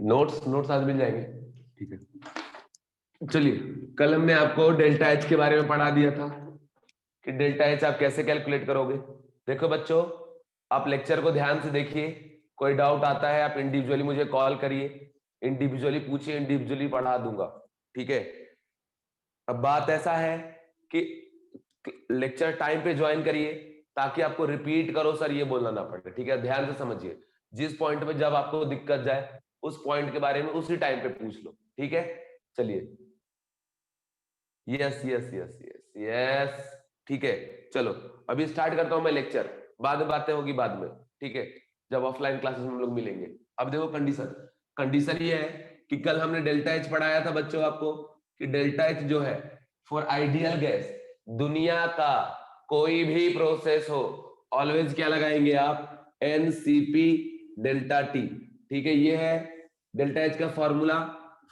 Notes आज मिल जाएंगे, ठीक है। चलिए, कल हमने आपको डेल्टा एच के बारे में पढ़ा दिया था कि डेल्टा एच आप कैसे कैलकुलेट करोगे। देखो बच्चों, आप लेक्चर को ध्यान से देखिए, कोई डाउट आता है आप इंडिविजुअली मुझे कॉल करिए, इंडिविजुअली पूछिए, इंडिविजुअली पढ़ा दूंगा, ठीक है। अब बात ऐसा है कि लेक्चर टाइम पे ज्वाइन करिए ताकि आपको रिपीट करो सर ये बोलना ना पड़े, ठीक है। ध्यान से समझिए, जिस पॉइंट पे जब आपको दिक्कत जाए उस पॉइंट के बारे में उसी टाइम पे पूछ लो, ठीक है। चलिए, yes yes yes yes yes, ठीक है। चलो अभी स्टार्ट करता हूं मैं लेक्चर, बाद में बातें होगी बाद में, ठीक है, जब ऑफलाइन क्लासेस में हम लोग मिलेंगे। अब देखो कंडीशन ये है कि कल हमने डेल्टा एच पढ़ाया था बच्चों आपको कि डेल्टा एच जो है फॉर आइडियल गैस, दुनिया का कोई भी प्रोसेस हो, ऑलवेज क्या लगाएंगे आप, एनसीपी डेल्टा टी, ठीक है। ये है डेल्टा एच का फॉर्मूला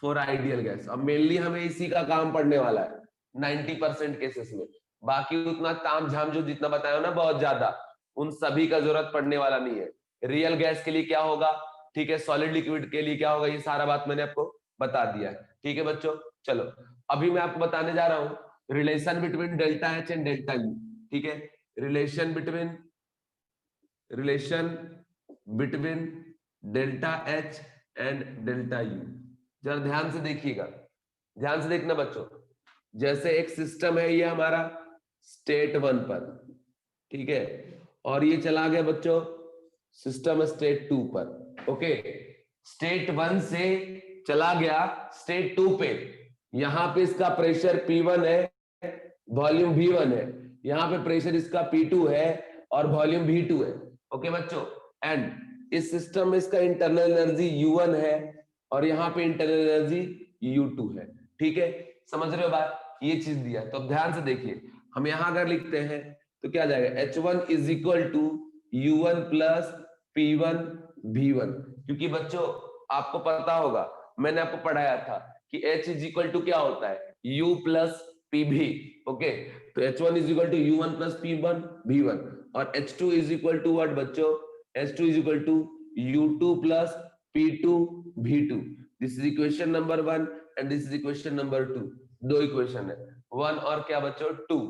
फॉर आइडियल गैस। अब मेनली हमें इसी का काम पड़ने वाला है 90% केसेस में, बाकी उतना ताम झाम जो जितना बताया ना बहुत ज्यादा, उन सभी का जरूरत पड़ने वाला नहीं है। रियल गैस के लिए क्या होगा, ठीक है, सॉलिड लिक्विड के लिए क्या होगा, ये सारा बात मैंने आपको बता दिया है, ठीक है बच्चों। चलो अभी मैं आपको बताने जा रहा हूं relation between delta H and delta U, ठीक है। Relation between delta H and delta U, जरा ध्यान से देखिएगा, ध्यान से देखना बच्चों। जैसे एक सिस्टम है ये हमारा स्टेट 1 पर, ठीक है, और ये चला गया बच्चों सिस्टम स्टेट 2 पर, ओके। स्टेट 1 से चला गया स्टेट 2 पे, यहां पे इसका प्रेशर P1 है, वॉल्यूम V1 है, यहां पे प्रेशर इसका P2 है और वॉल्यूम V2 है, ओके बच्चों। एंड इस सिस्टम में इसका इंटरनल एनर्जी U1 है और यहाँ पे इंटरनल एनर्जी U2 है, ठीक है। समझ रहे हो बात, ये चीज दिया। तो अब ध्यान से देखिए, हम यहां अगर लिखते हैं तो क्या जाएगा, H1 is equal to U1 plus P1 V1, क्योंकि बच्चों आपको पता होगा मैंने आपको पढ़ाया था कि H इज इक्वल टू क्या होता है, U प्लस PV, ओके। तो H1 is equal to U1 plus P1 V1 और H2 is equal to what बच्चों, H2 is equal to U2 plus P2 V2। This is equation number 1 and this is equation number 2। दो equation है, 1 और क्या बच्चों 2।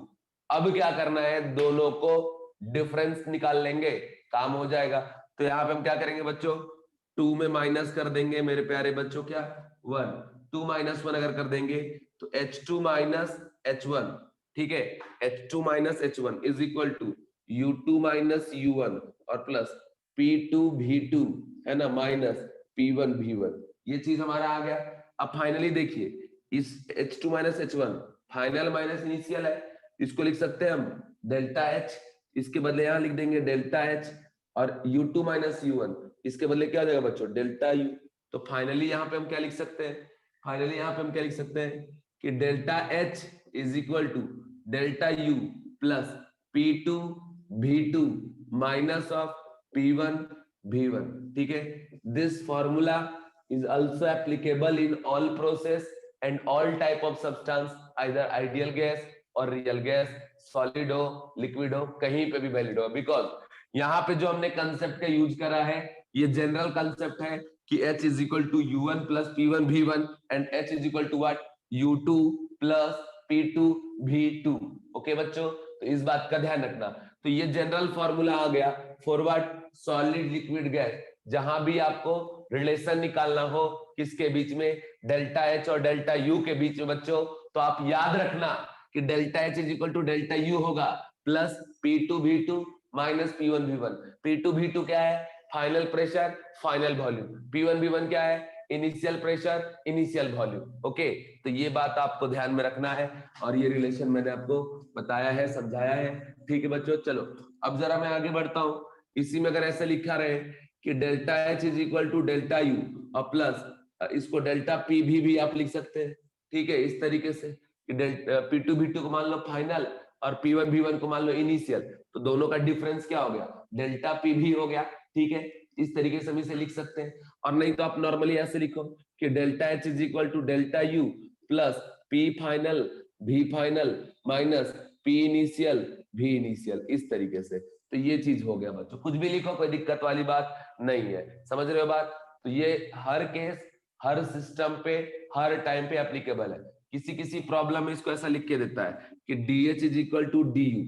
अब क्या करना है, दोनों को डिफरेंस निकाल लेंगे, काम हो जाएगा। तो यहाँ पे हम क्या करेंगे बच्चों, 2 में माइनस कर देंगे मेरे प्यारे बच्चों, क्या 1, 2 माइनस 1 अगर कर देंगे तो H2 माइनस H1, ठीक है, H2 minus H1 is equal to U2 minus U1 और प्लस P2 V2 है ना, माइनस P1 V1। ये चीज हमारा आ गया। अब फाइनली देखिए, इस H2 minus H1 final minus initial है, इसको लिख सकते हैं हम डेल्टा H, इसके बदले यहां लिख देंगे डेल्टा H, और U2 माइनस U1 इसके बदले क्या हो जाएगा बच्चों, डेल्टा U। तो फाइनली यहाँ पे हम क्या लिख सकते हैं, फाइनली यहाँ पे हम क्या लिख सकते हैं कि delta H is equal to delta U plus P2 V2 minus of P1 V1, ठीक है। This formula is also applicable in all process and all type of substance, either ideal gas or real gas, solid हो liquid हो, कहीं पे भी valid हो, because यहाँ पे जो हमने कंसेप्ट का यूज करा है ये जनरल कंसेप्ट है कि H is equal to U1 plus P1 V1 and H is equal to what, U2 plus P2 V2, okay बच्चों। तो इस बात का ध्यान रखना। तो ये जनरल फॉर्मूला आ गया for what, solid liquid gas, जहां भी आपको रिलेशन निकालना हो किसके बीच में, डेल्टा एच और डेल्टा यू के बीच में बच्चों, तो आप याद रखना कि delta H is equal to delta U होगा plus P2 V2 minus P1 V1। P2 V2 क्या है, final pressure final volume, P1 V1 क्या है, initial pressure initial volume, okay. तो ये बात आपको ध्यान में रखना है और ये रिलेशन मैंने आपको बताया है, समझाया है, ठीक है बच्चों। चलो अब जरा मैं आगे बढ़ता हूं। इसी में अगर ऐसे लिखा रहे कि delta H is equal to delta U और प्लस इसको डेल्टा पी भी आप लिख सकते हैं, ठीक है, इस तरीके से कि डेल्टा P2 V2 को मान लो फाइनल और P1 V1 को मान लो इनिशियल, तो दोनों का डिफरेंस क्या हो गया, डेल्टा पी भी हो गया, ठीक है। इस तरीके से हम इसे लिख सकते हैं। और नहीं तो आप नॉर्मली ऐसे लिखो कि delta H is equal to delta U plus P final V final minus P initial V initial, इस तरीके से। तो ये चीज हो गया बच्चों, कुछ भी लिखो कोई दिक्कत वाली बात नहीं है, समझ रहे हो बात। तो ये हर केस, हर सिस्टम पे, हर टाइम पे एप्लीकेबल है। किसी किसी प्रॉब्लम में इसको ऐसा लिख के देता है कि DH is equal to DU,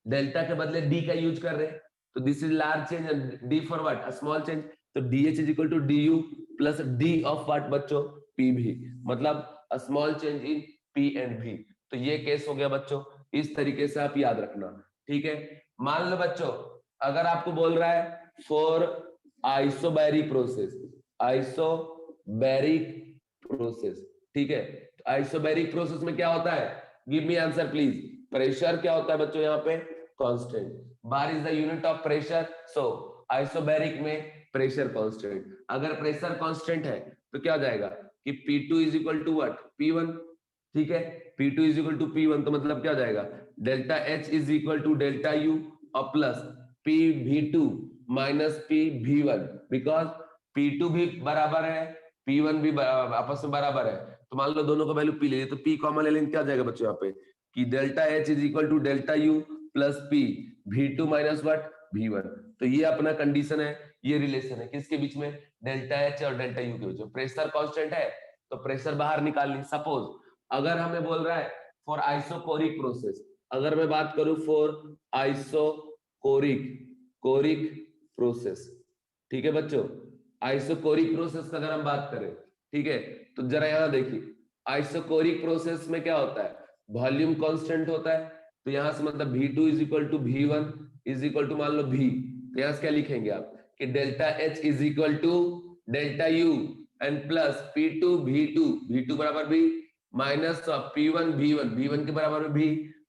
delta के बदले D का यूज कर रहे हैं, तो this is large change and D for what, a small change. तो DH is equal to DU plus D of what बच्चों, PV, मतलब a small change in P and V। तो ये केस हो गया बच्चों, इस तरीके से आप याद रखना, ठीक है। मान लो बच्चों अगर आपको बोल रहा है for isobaric process, isobaric process, ठीक है, आइसोबैरिक प्रोसेस में क्या होता है, give me answer please. Pressure क्या होता है बच्चों यहाँ पे, constant. Bar is the unit of pressure, so isobaric में प्रेशर कांस्टेंट। अगर प्रेशर कांस्टेंट है तो क्या हो जाएगा कि P2 is equal to what, P1, ठीक है। P2 is equal to P1 तो मतलब क्या हो जाएगा, delta H is equal to delta U और plus PV2 minus PV1, because P2 भी बराबर है, P1 भी आपस में बराबर है। तो मान लो दोनों का वैल्यू P ले लिए, तो P कॉमन ले लेंगे, क्या हो जाएगा बच्चों यहाँ पे कि delta H is equal to delta U plus P V2 minus what, V1। तो ये अपना कंडीशन है, ये रिलेशन है किसके बीच में, डेल्टा H और डेल्टा U के बीच में। प्रेशर कांस्टेंट है तो प्रेशर बाहर निकाल ली। सपोज अगर हमें बोल रहा है फॉर आइसोकोरिक प्रोसेस, अगर मैं बात करूं फॉर आइसोकोरिक कोरिक प्रोसेस, ठीक है बच्चों, आइसोकोरिक प्रोसेस का अगर हम बात करें, ठीक है, तो जरा यहां देखिए आइसोकोरिक प्रोसेस में क्या होता है, वॉल्यूम कांस्टेंट होता है। तो यहां से मतलब V2 is equal to V1 is equal to मान लो V, तो यहां से क्या लिखेंगे आप कि delta H is equal to delta U and plus P2 V2, V2 बराबर V minus P1 V1, V1 के बराबर में V।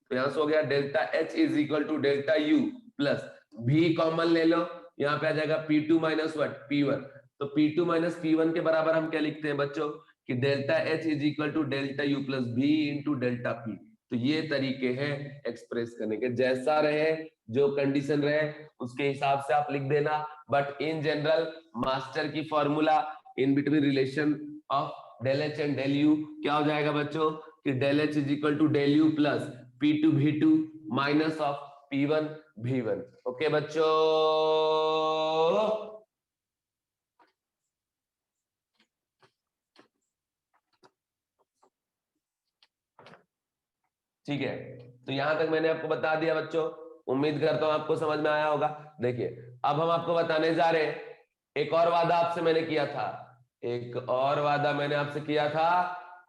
तो यहां से हो गया delta H is equal to delta U plus V common ले लो, यहाँ पे आ जाएगा P2 माइनस व्हाट, P1। तो P2 माइनस P1 के बराबर हम क्या लिखते हैं बच्चों कि delta H is equal to delta U plus V into delta P। तो ये तरीके हैं एक्सप्रेस करने के, जैसा रहे जो कंडीशन रहे उसके हिसाब से आप लिख देना। बट इन जनरल मास्टर की formula in between relation of del H and del U क्या हो जाएगा बच्चों कि del H is equal to del U plus P2 V2 minus of P1 V1। Okay बच्चों, ठीक है। तो यहां तक मैंने आपको बता दिया बच्चों, उम्मीद करता हूं आपको समझ में आया होगा। देखिए अब हम आपको बताने जा रहे हैं, एक और वादा आपसे मैंने किया था, एक और वादा मैंने आपसे किया था।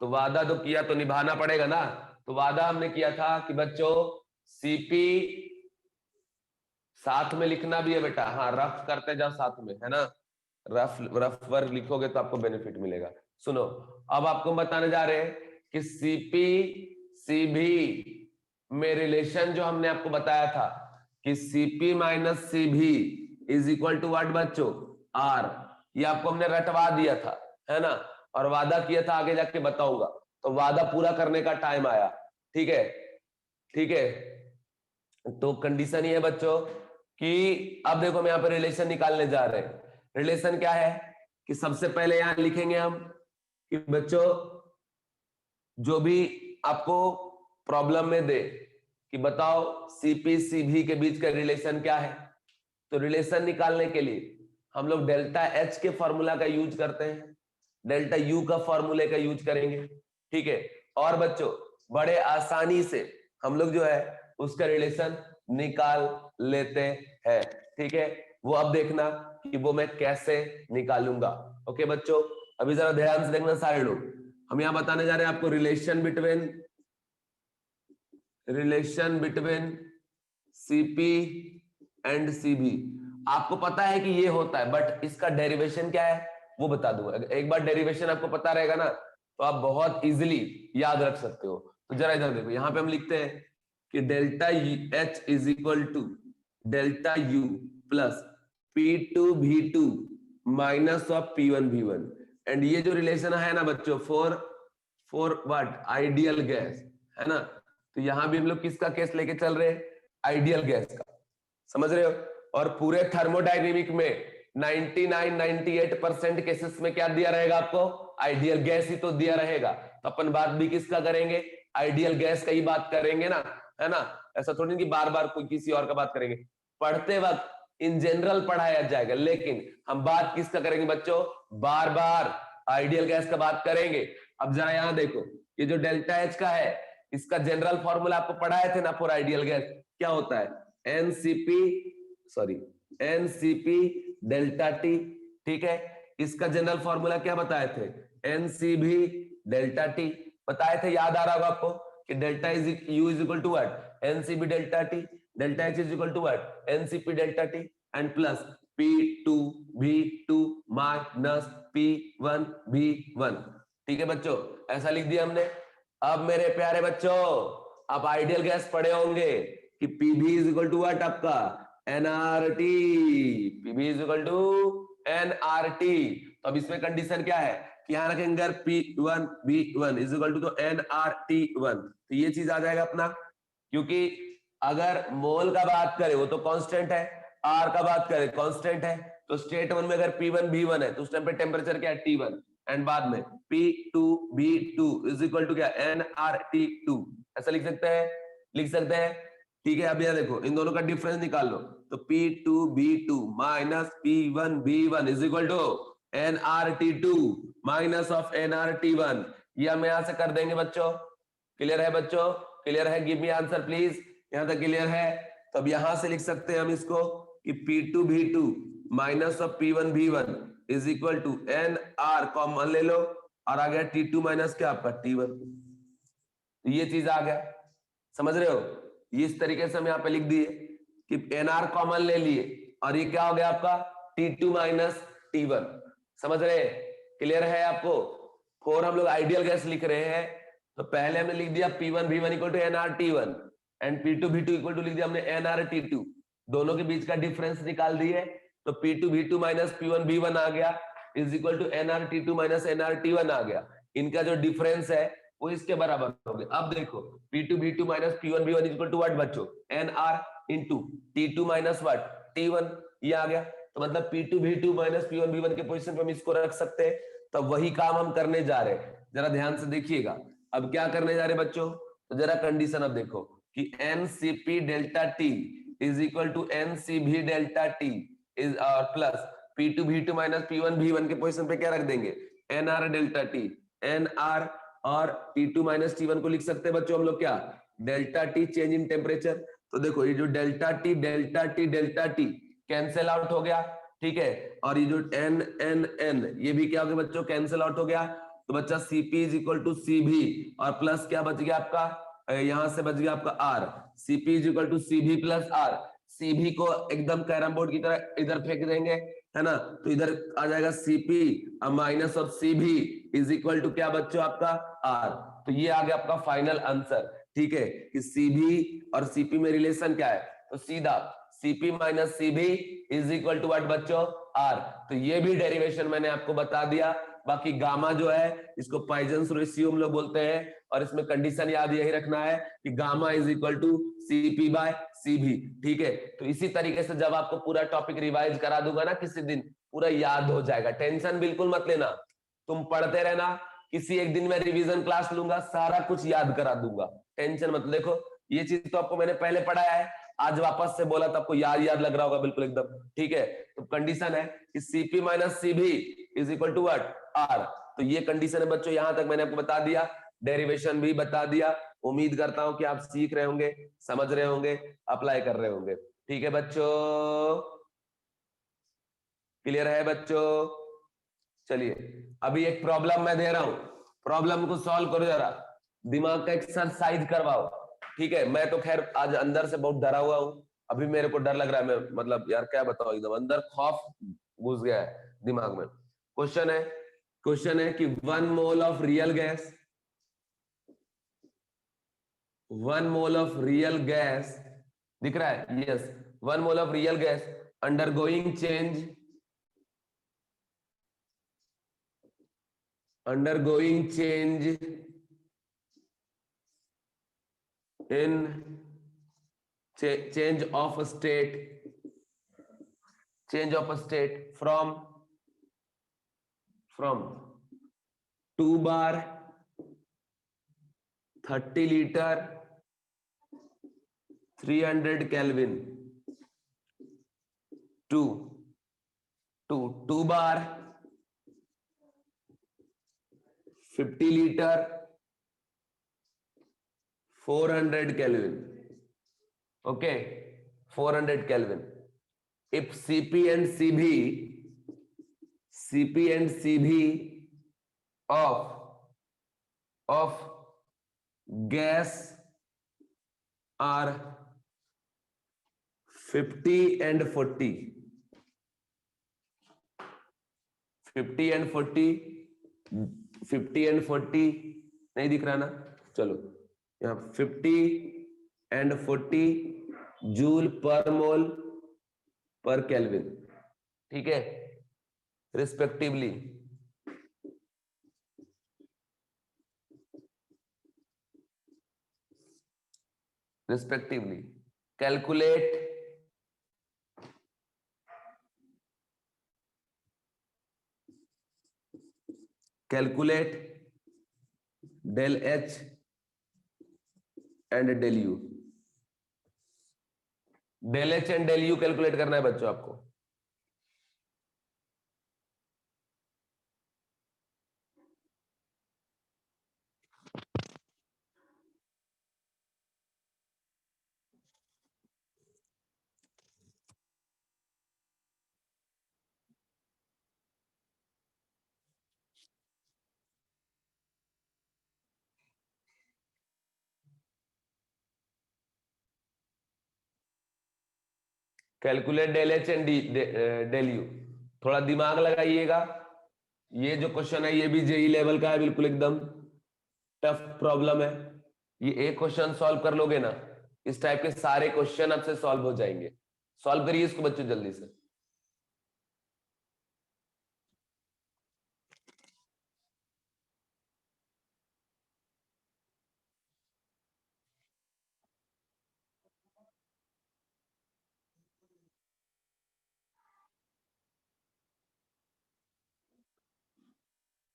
तो वादा तो किया तो निभाना पड़ेगा ना। तो वादा हमने किया था कि बच्चों सीपी साथ में लिखना भी है बेटा, हाँ रफ करते जाओ साथ में, है ना, रफ रफ वर्क लिखोगे तो आपको बेनिफिट मिलेगा। सुनो अब आपको बताने जा रहे हैं कि सीपी सीभी में रिलेशन जो हमने आपको बताया था कि CP minus CV is equal to what बच्चों, आर। ये आपको हमने रटवा दिया था, है ना, और वादा किया था आगे जाके बताऊंगा। तो वादा पूरा करने का टाइम आया, ठीक है, ठीक है। तो कंडीशन ये है बच्चों कि अब देखो हम यहाँ पे रिलेशन निकालने जा रहे हैं। रिलेशन क्या है कि सबसे पहले यहां लिखेंगे हम कि बच्चों जो भी आपको प्रॉब्लम में दे कि बताओ सीपी सीभी के बीच का रिलेशन क्या है, तो रिलेशन निकालने के लिए हम लोग डेल्टा एच के फॉर्मूला का यूज करते हैं, डेल्टा यू का फॉर्मूले का यूज करेंगे, ठीक है। और बच्चों बड़े आसानी से हम लोग जो है उसका रिलेशन निकाल लेते हैं, ठीक है। वो अब देखना कि वो मैं कैसे निकालूंगा। ओके बच्चों, अभी जरा ध्यान से देखना सारे लोग, हम यहां बताने जा रहे हैं आपको relation between CP and CB. आपको पता है कि ये होता है, बट इसका डेरिवेशन क्या है वो बता दूंगा। एक बार डेरिवेशन आपको पता रहेगा ना तो आप बहुत इजीली याद रख सकते हो। तो जरा इधर देखो, यहां पे हम लिखते हैं कि delta H is equal to delta U plus P2 V2 minus of P1 V1। And ये जो रिलेशन है ना बच्चों फॉर व्हाट, आइडियल गैस, है ना। तो यहां भी हम लोग किसका केस लेके चल रहे हैं, आइडियल गैस का, समझ रहे हो। और पूरे थर्मोडायनेमिक में 99-98% केसेस में क्या दिया रहेगा आपको, आइडियल गैस ही तो दिया रहेगा। तो अपन बात भी किसका करेंगे, आइडियल गैस का ही बात करेंगे ना, है ना। ऐसा थोड़ी कि बार बार कोई किसी और का बात करेंगे। पढ़ते वक्त इन जनरल पढ़ाया जाएगा, लेकिन हम बात किसका करेंगे बच्चों, बार बार आइडियल गैस का बात करेंगे। अब जरा यहां देखो, ये जो डेल्टा एच का है, इसका जनरल फॉर्मूला आपको पढ़ाए थे ना फॉर आइडियल गैस, क्या होता है, एनसीपी डेल्टा टी, ठीक है। इसका जनरल फॉर्मूला क्या बताए थे, एनसीबी डेल्टा टी बताए थे, याद आ रहा होगा आपको कि delta U is equal to what, NCV delta T, delta H is equal to what, NCP delta T, and plus P2V2 minus P1V1, ठीक है बच्चों, ऐसा लिख दिया हमने। अब मेरे प्यारे बच्चों, आप आइडियल गैस पढ़े होंगे कि PV is equal to what आपका, NRT, PV is equal to NRT. तो अब इसमें कंडीशन क्या है कि यहां रखेंगे P1V1 इज इक्वल टू तो nRT1, तो ये चीज आ जाएगा अपना, क्योंकि अगर मोल का बात करें वो तो कांस्टेंट है, आर का बात करें कांस्टेंट है, तो स्टेट 1 में अगर P1V1 है तो उस टाइम पे टेम्परेचर क्या है T1, एंड बाद में P2V2 इज इक्वल टू क्या, nRT2, ऐसा लिख सकते हैं, लिख सकते हैं, ठीक है। अब यह देखो, इन दोनों का डिफरेंस निकाल लो, तो P2V2 minus P1V1 is equal to nRT2 minus of nRT1, ये हम यहां से कर देंगे बच्चों। क्लियर है बच्चों, क्लियर है, गिव मी आंसर प्लीज, यहां तक क्लियर है। तो अब यहां से लिख सकते हैं हम इसको कि P2V2 minus of P1V1 is equal to NR, common ले लो, और आ गया T2 माइनस क्या आपका T1, ये चीज आ गया, समझ रहे हो, ये इस तरीके से हम यहाँ पे लिख दिए कि NR कॉमन ले लिए, और ये क्या हो गया आपका T2 माइनस T1, समझ रहे, क्लियर है आपको। फोर हम लोग आइडियल गैस लिख रहे हैं, तो पहले हमने लिख दिया P1V1 equal to nRT1 and P2V2 equal to लिख दिया हमने nRT2, दोनों के बीच का डिफरेंस निकाल दिए, तो P2V2 माइनस P1V1 आ गया is equal to nRT2 minus nRT1 आ गया, इनका जो डिफरेंस है वो इसके बराबर हो गया। अब देखो P2V2 minus P1V1 equal to what बच्चों, nR into T2 minus what T1, ये आ गया, तो मतलब P2V2 माइनस P1V1 के पोजीशन पे हम इसको रख सकते हैं। तो वही काम हम करने जा रहे हैं, जरा ध्यान से देखिएगा। अब क्या करने जा रहे हैं बच्चों, तो जरा कंडीशन अब देखो कि NCP delta T is equal to NCV delta T is और प्लस P2V2 माइनस P1V1 के पोजीशन पे क्या रख देंगे, NR डेल्टा T, NR और T2 माइनस T1 को लिख सकते हैं बच्चों हम लोग क्या, delta T change in temperature. तो देखो ये जो डेल्टा T कैंसिल आउट हो गया, ठीक है, और ये जो n ये भी क्या हो गया बच्चों, कैंसिल आउट हो गया, तो बच्चा Cp is equal to Cv और प्लस क्या बच गया आपका, यहां से बच गया आपका R, Cp is equal to Cv plus R, Cv को एकदम कैरम बोर्ड की तरह इधर फेंक देंगे, है ना, तो इधर आ जाएगा Cp minus of Cv is equal to क्या बच्चों आपका R, तो ये आ गया आपका फाइनल आंसर, ठीक है, कि Cv और Cp में रिलेशन क्या है, तो सीधा Cp minus Cv is equal to what बच्चों, R, तो ये भी डेरिवेशन मैंने आपको बता दिया। बाकी गामा जो है इसको पॉइजन्स रेशियो हम लोग बोलते हैं, और इसमें कंडीशन याद यही रखना है कि gamma is equal to Cp by Cv, ठीक है। तो इसी तरीके से जब आपको पूरा टॉपिक रिवाइज करा दूंगा ना किसी दिन, पूरा याद हो जाएगा, टेंशन बिल्कुल मत लेना, तुम पढ़ते रहना, किसी एक दिन में रिवीजन क्लास लूंगा, सारा कुछ याद करा दूंगा, टेंशन मत। देखो ये चीज तो आपको मैंने पहले पढ़ाया है, आज वापस से बोला तो आपको याद याद लग रहा होगा बिल्कुल एकदम, ठीक है। तो कंडीशन है कि Cp minus Cv is equal to what, R, तो ये कंडीशन है बच्चों, यहां तक मैंने आपको बता दिया, डेरिवेशन भी बता दिया। उम्मीद करता हूं कि आप सीख रहे होंगे, समझ रहे होंगे, अप्लाई कर रहे होंगे, ठीक है बच्चों, क्लियर है बच्चों। चलिए अभी एक प्रॉब्लम मैं दे रहा हूं, प्रॉब्लम को सॉल्व करो, जरा दिमाग का एक्सरसाइज करवाओ, ठीक है। मैं तो खैर आज अंदर से बहुत डरा हुआ हूं, अभी मेरे को डर लग रहा है, मैं मतलब यार क्या बताऊं, एकदम अंदर खौफ घुस गया है दिमाग में। क्वेश्चन है कि 1 mole of real gas, 1 mole of real gas, दिख रहा है, yes, 1 mole of real gas undergoing change, undergoing change in change of state, change of state from 2 bar 30 liter 300 Kelvin 2 bar 50 litre 400 Kelvin. Okay, 400 Kelvin. If Cp and Cv of gas are 50 and 40 नहीं दिख रहा ना, चलो यहाँ 50 and 40 joule पर मोल पर kelvin, ठीक है, respectively. Calculate del H and del U। del H and del U calculate करना है बच्चों आपको। Calculate del H and del U. थोड़ा दिमाग लगाइएगा, ये जो क्वेश्चन है ये भी जेई लेवल का है, बिल्कुल एकदम टफ प्रॉब्लम है। ये एक क्वेश्चन सॉल्व कर लोगे ना, इस टाइप के सारे क्वेश्चन आपसे सॉल्व हो जाएंगे। सॉल्व करिए इसको बच्चों जल्दी से।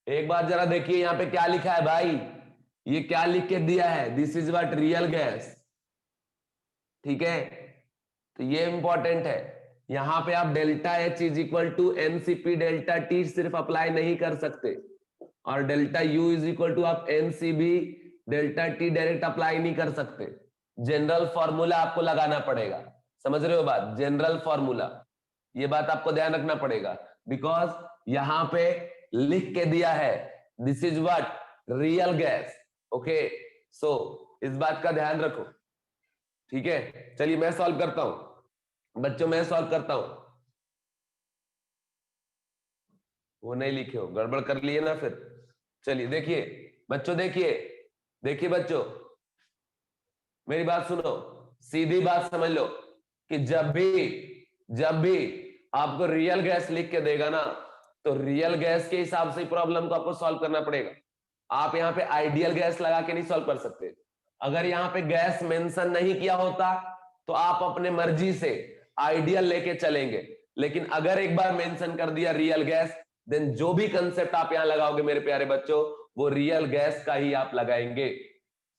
एक बार जरा देखिए यहाँ पे क्या लिखा है भाई, ये क्या लिख के दिया है, this is what real gas, ठीक है। तो ये इंपॉर्टेंट है, यहां पे आप delta H is equal to NCP delta T सिर्फ अप्लाई नहीं कर सकते, और delta U is equal to आप NCV delta T direct apply नहीं कर सकते। जनरल फॉर्मूला आपको लगाना पड़ेगा, समझ रहे हो बात, जनरल फॉर्मूला, ये बात आपको ध्यान रखना पड़ेगा, बिकॉज यहां पे लिख के दिया है this is what real gas. Okay, so इस बात का ध्यान रखो, ठीक है। चलिए मैं सॉल्व करता हूं बच्चों, मैं सॉल्व करता हूं। वो नहीं लिखे हो, गड़बड़ कर लिए ना फिर। चलिए देखिए बच्चों, देखिए बच्चों, मेरी बात सुनो, सीधी बात समझ लो कि जब भी आपको रियल गैस लिख के देगा ना, तो रियल गैस के हिसाब से प्रॉब्लम को आपको सॉल्व करना पड़ेगा। आप यहाँ पे आइडियल गैस लगा के नहीं सॉल्व कर सकते। अगर यहाँ पे गैस मेंशन नहीं किया होता तो आप अपने मर्जी से आइडियल लेके चलेंगे, लेकिन अगर एक बार मेंशन कर दिया रियल गैस, देन जो भी कंसेप्ट आप यहाँ लगाओगे मेरे प्यारे बच्चों, वो रियल गैस का ही आप लगाएंगे,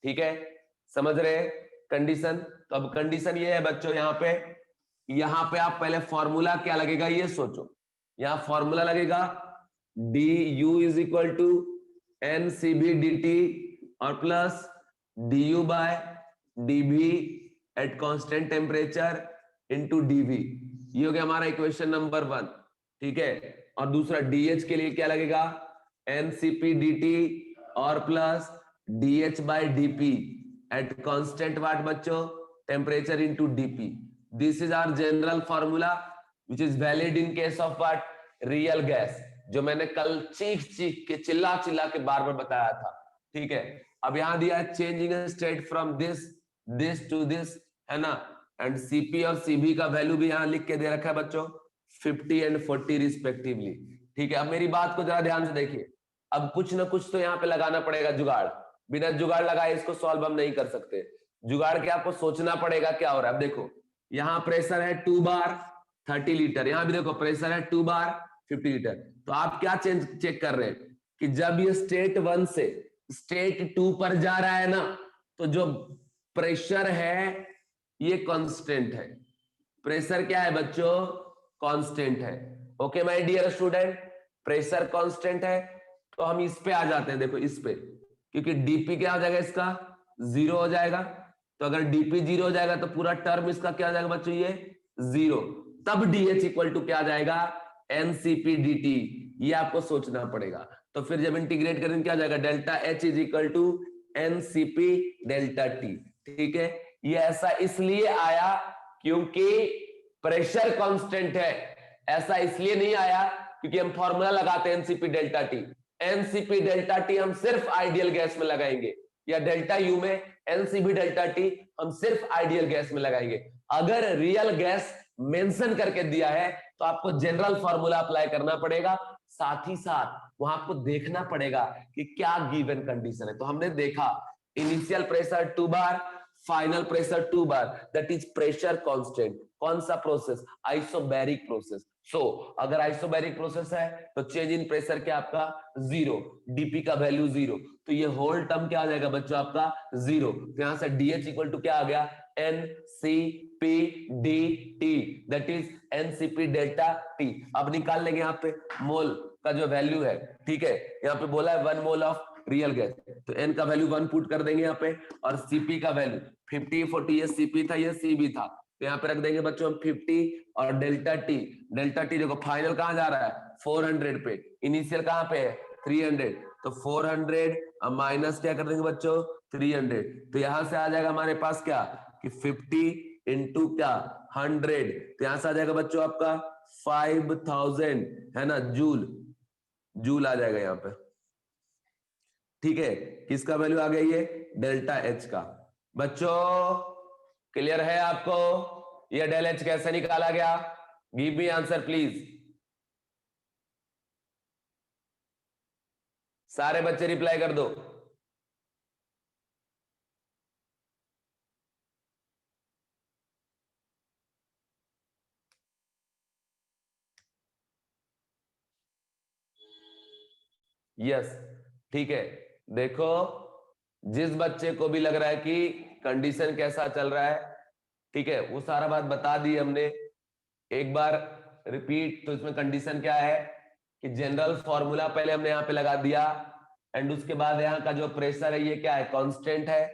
ठीक है। समझ रहे कंडीशन? तो अब कंडीशन ये है बच्चों, यहाँ पे आप पहले फॉर्मूला क्या लगेगा ये सोचो। यहाँ फॉर्मूला लगेगा d U is equal to N C V d T और plus d U by d V at constant temperature into d V. ये हो गया हमारा इक्वेशन नंबर 1, ठीक है। और दूसरा डी एच के लिए क्या लगेगा, n C P D T और plus d H by d P at constant what बच्चों, temperature into d P. This is our general formula which is valid in case of what real gas, जो मैंने कल चीख के चिल्ला के बार बताया था, ठीक है। अब यहां दिया है changing state from this to this, है ना, एंड सीपी और सीबी का वैल्यू भी यहां लिख के दे रखा है बच्चों 50 एंड 40 रिस्पेक्टिवली, ठीक है। अब मेरी बात को जरा ध्यान से देखिए, अब कुछ ना कुछ तो यहाँ पे लगाना पड़ेगा जुगाड़, बिना जुगाड़ लगाए इसको सॉल्व हम नहीं कर सकते। जुगाड़ के आपको सोचना पड़ेगा क्या हो रहा है। अब देखो यहाँ प्रेशर है 2 बार 30 लीटर, यहाँ भी देखो प्रेशर है 2 बार 50 लीटर। तो आप क्या चेक कर रहे हैं कि जब ये स्टेट 1 से स्टेट 2 पर जा रहा है ना, तो जो प्रेशर है ये कांस्टेंट है। प्रेशर क्या है बच्चों, कांस्टेंट है। Okay my dear student, pressure constant है तो हम इस पे आ जाते हैं, देखो इस पे, क्योंकि डीपी क्या हो जाएगा, इसका 0 हो जाएगा। तो अगर डीपी 0 हो जाएगा तो पूरा टर्म इसका क्या हो जाएगा बच्चों, ये 0। तब डीएच इक्वल टू क्या आ जाएगा, एनसीपी dt। ये आपको सोचना पड़ेगा। तो फिर जब इंटीग्रेट करेंगे क्या आ जाएगा, delta H is equal to NCP delta T. ठीक है, ये ऐसा इसलिए आया क्योंकि प्रेशर कांस्टेंट है। ऐसा इसलिए नहीं आया क्योंकि हम फॉर्मूला लगाते हैं NCP delta T. NCP delta T हम सिर्फ आइडियल गैस में लगाएंगे, या डेल्टा यू में एनसीपी डेल्टा टी हम सिर्फ आइडियल गैस में लगाएंगे। अगर रियल गैस मेंशन करके दिया है तो आपको जनरल फॉर्मूला अप्लाई करना पड़ेगा, साथ ही साथ वहां आपको देखना पड़ेगा कि क्या गिवन कंडीशन है। तो हमने देखा initial pressure 2 bar, final pressure 2 bar, that is pressure constant. कौन सा प्रोसेस, आइसोबैरिक प्रोसेस। सो अगर आइसोबैरिक प्रोसेस है तो चेंज इन प्रेशर क्या आपका 0, डीपी का वैल्यू 0, तो ये होल टर्म क्या आ जाएगा बच्चों आपका 0। तो यहां से डीएच इक्वल टू क्या आ गया, N C P D T, that is NCP delta T. अब निकाल लेंगे यहाँ पे मोल का जो वैल्यू है। ठीक है, यहाँ पे बोला है 1 मोल ऑफ रियल गैस, तो एन का वैल्यू 1 पुट कर देंगे यहाँ पे, और सीपी का वैल्यू 50 40, ये सीपी था ये सीबी था, तो यहाँ पे रख देंगे बच्चों हम 50। और डेल्टा टी, डेल्टा टी देखो फाइनल कहां जा रहा है 400 पे, इनिशियल कहां पे है 300, तो 400 माइनस क्या कर देंगे बच्चों 300, तो यहां से आ जाएगा हमारे पास क्या कि 50 इंटू क्या 100, तो यहां से आ जाएगा बच्चों आपका 5000 है ना, जूल, जूल आ जाएगा यहाँ पे। ठीक है, किसका वैल्यू आ गया ये डेल्टा एच का। बच्चों क्लियर है आपको ये डेल एच कैसे निकाला गया, गिव मी आंसर प्लीज। सारे बच्चे रिप्लाई कर दो। यस, ठीक है। देखो जिस बच्चे को भी लग रहा है कि कंडीशन कैसा चल रहा है, ठीक है, वो सारा बात बता दी हमने, एक बार रिपीट। तो इसमें कंडीशन क्या है कि जनरल फॉर्मूला पहले हमने यहाँ पे लगा दिया, एंड उसके बाद यहाँ का जो प्रेशर है ये क्या है कांस्टेंट है,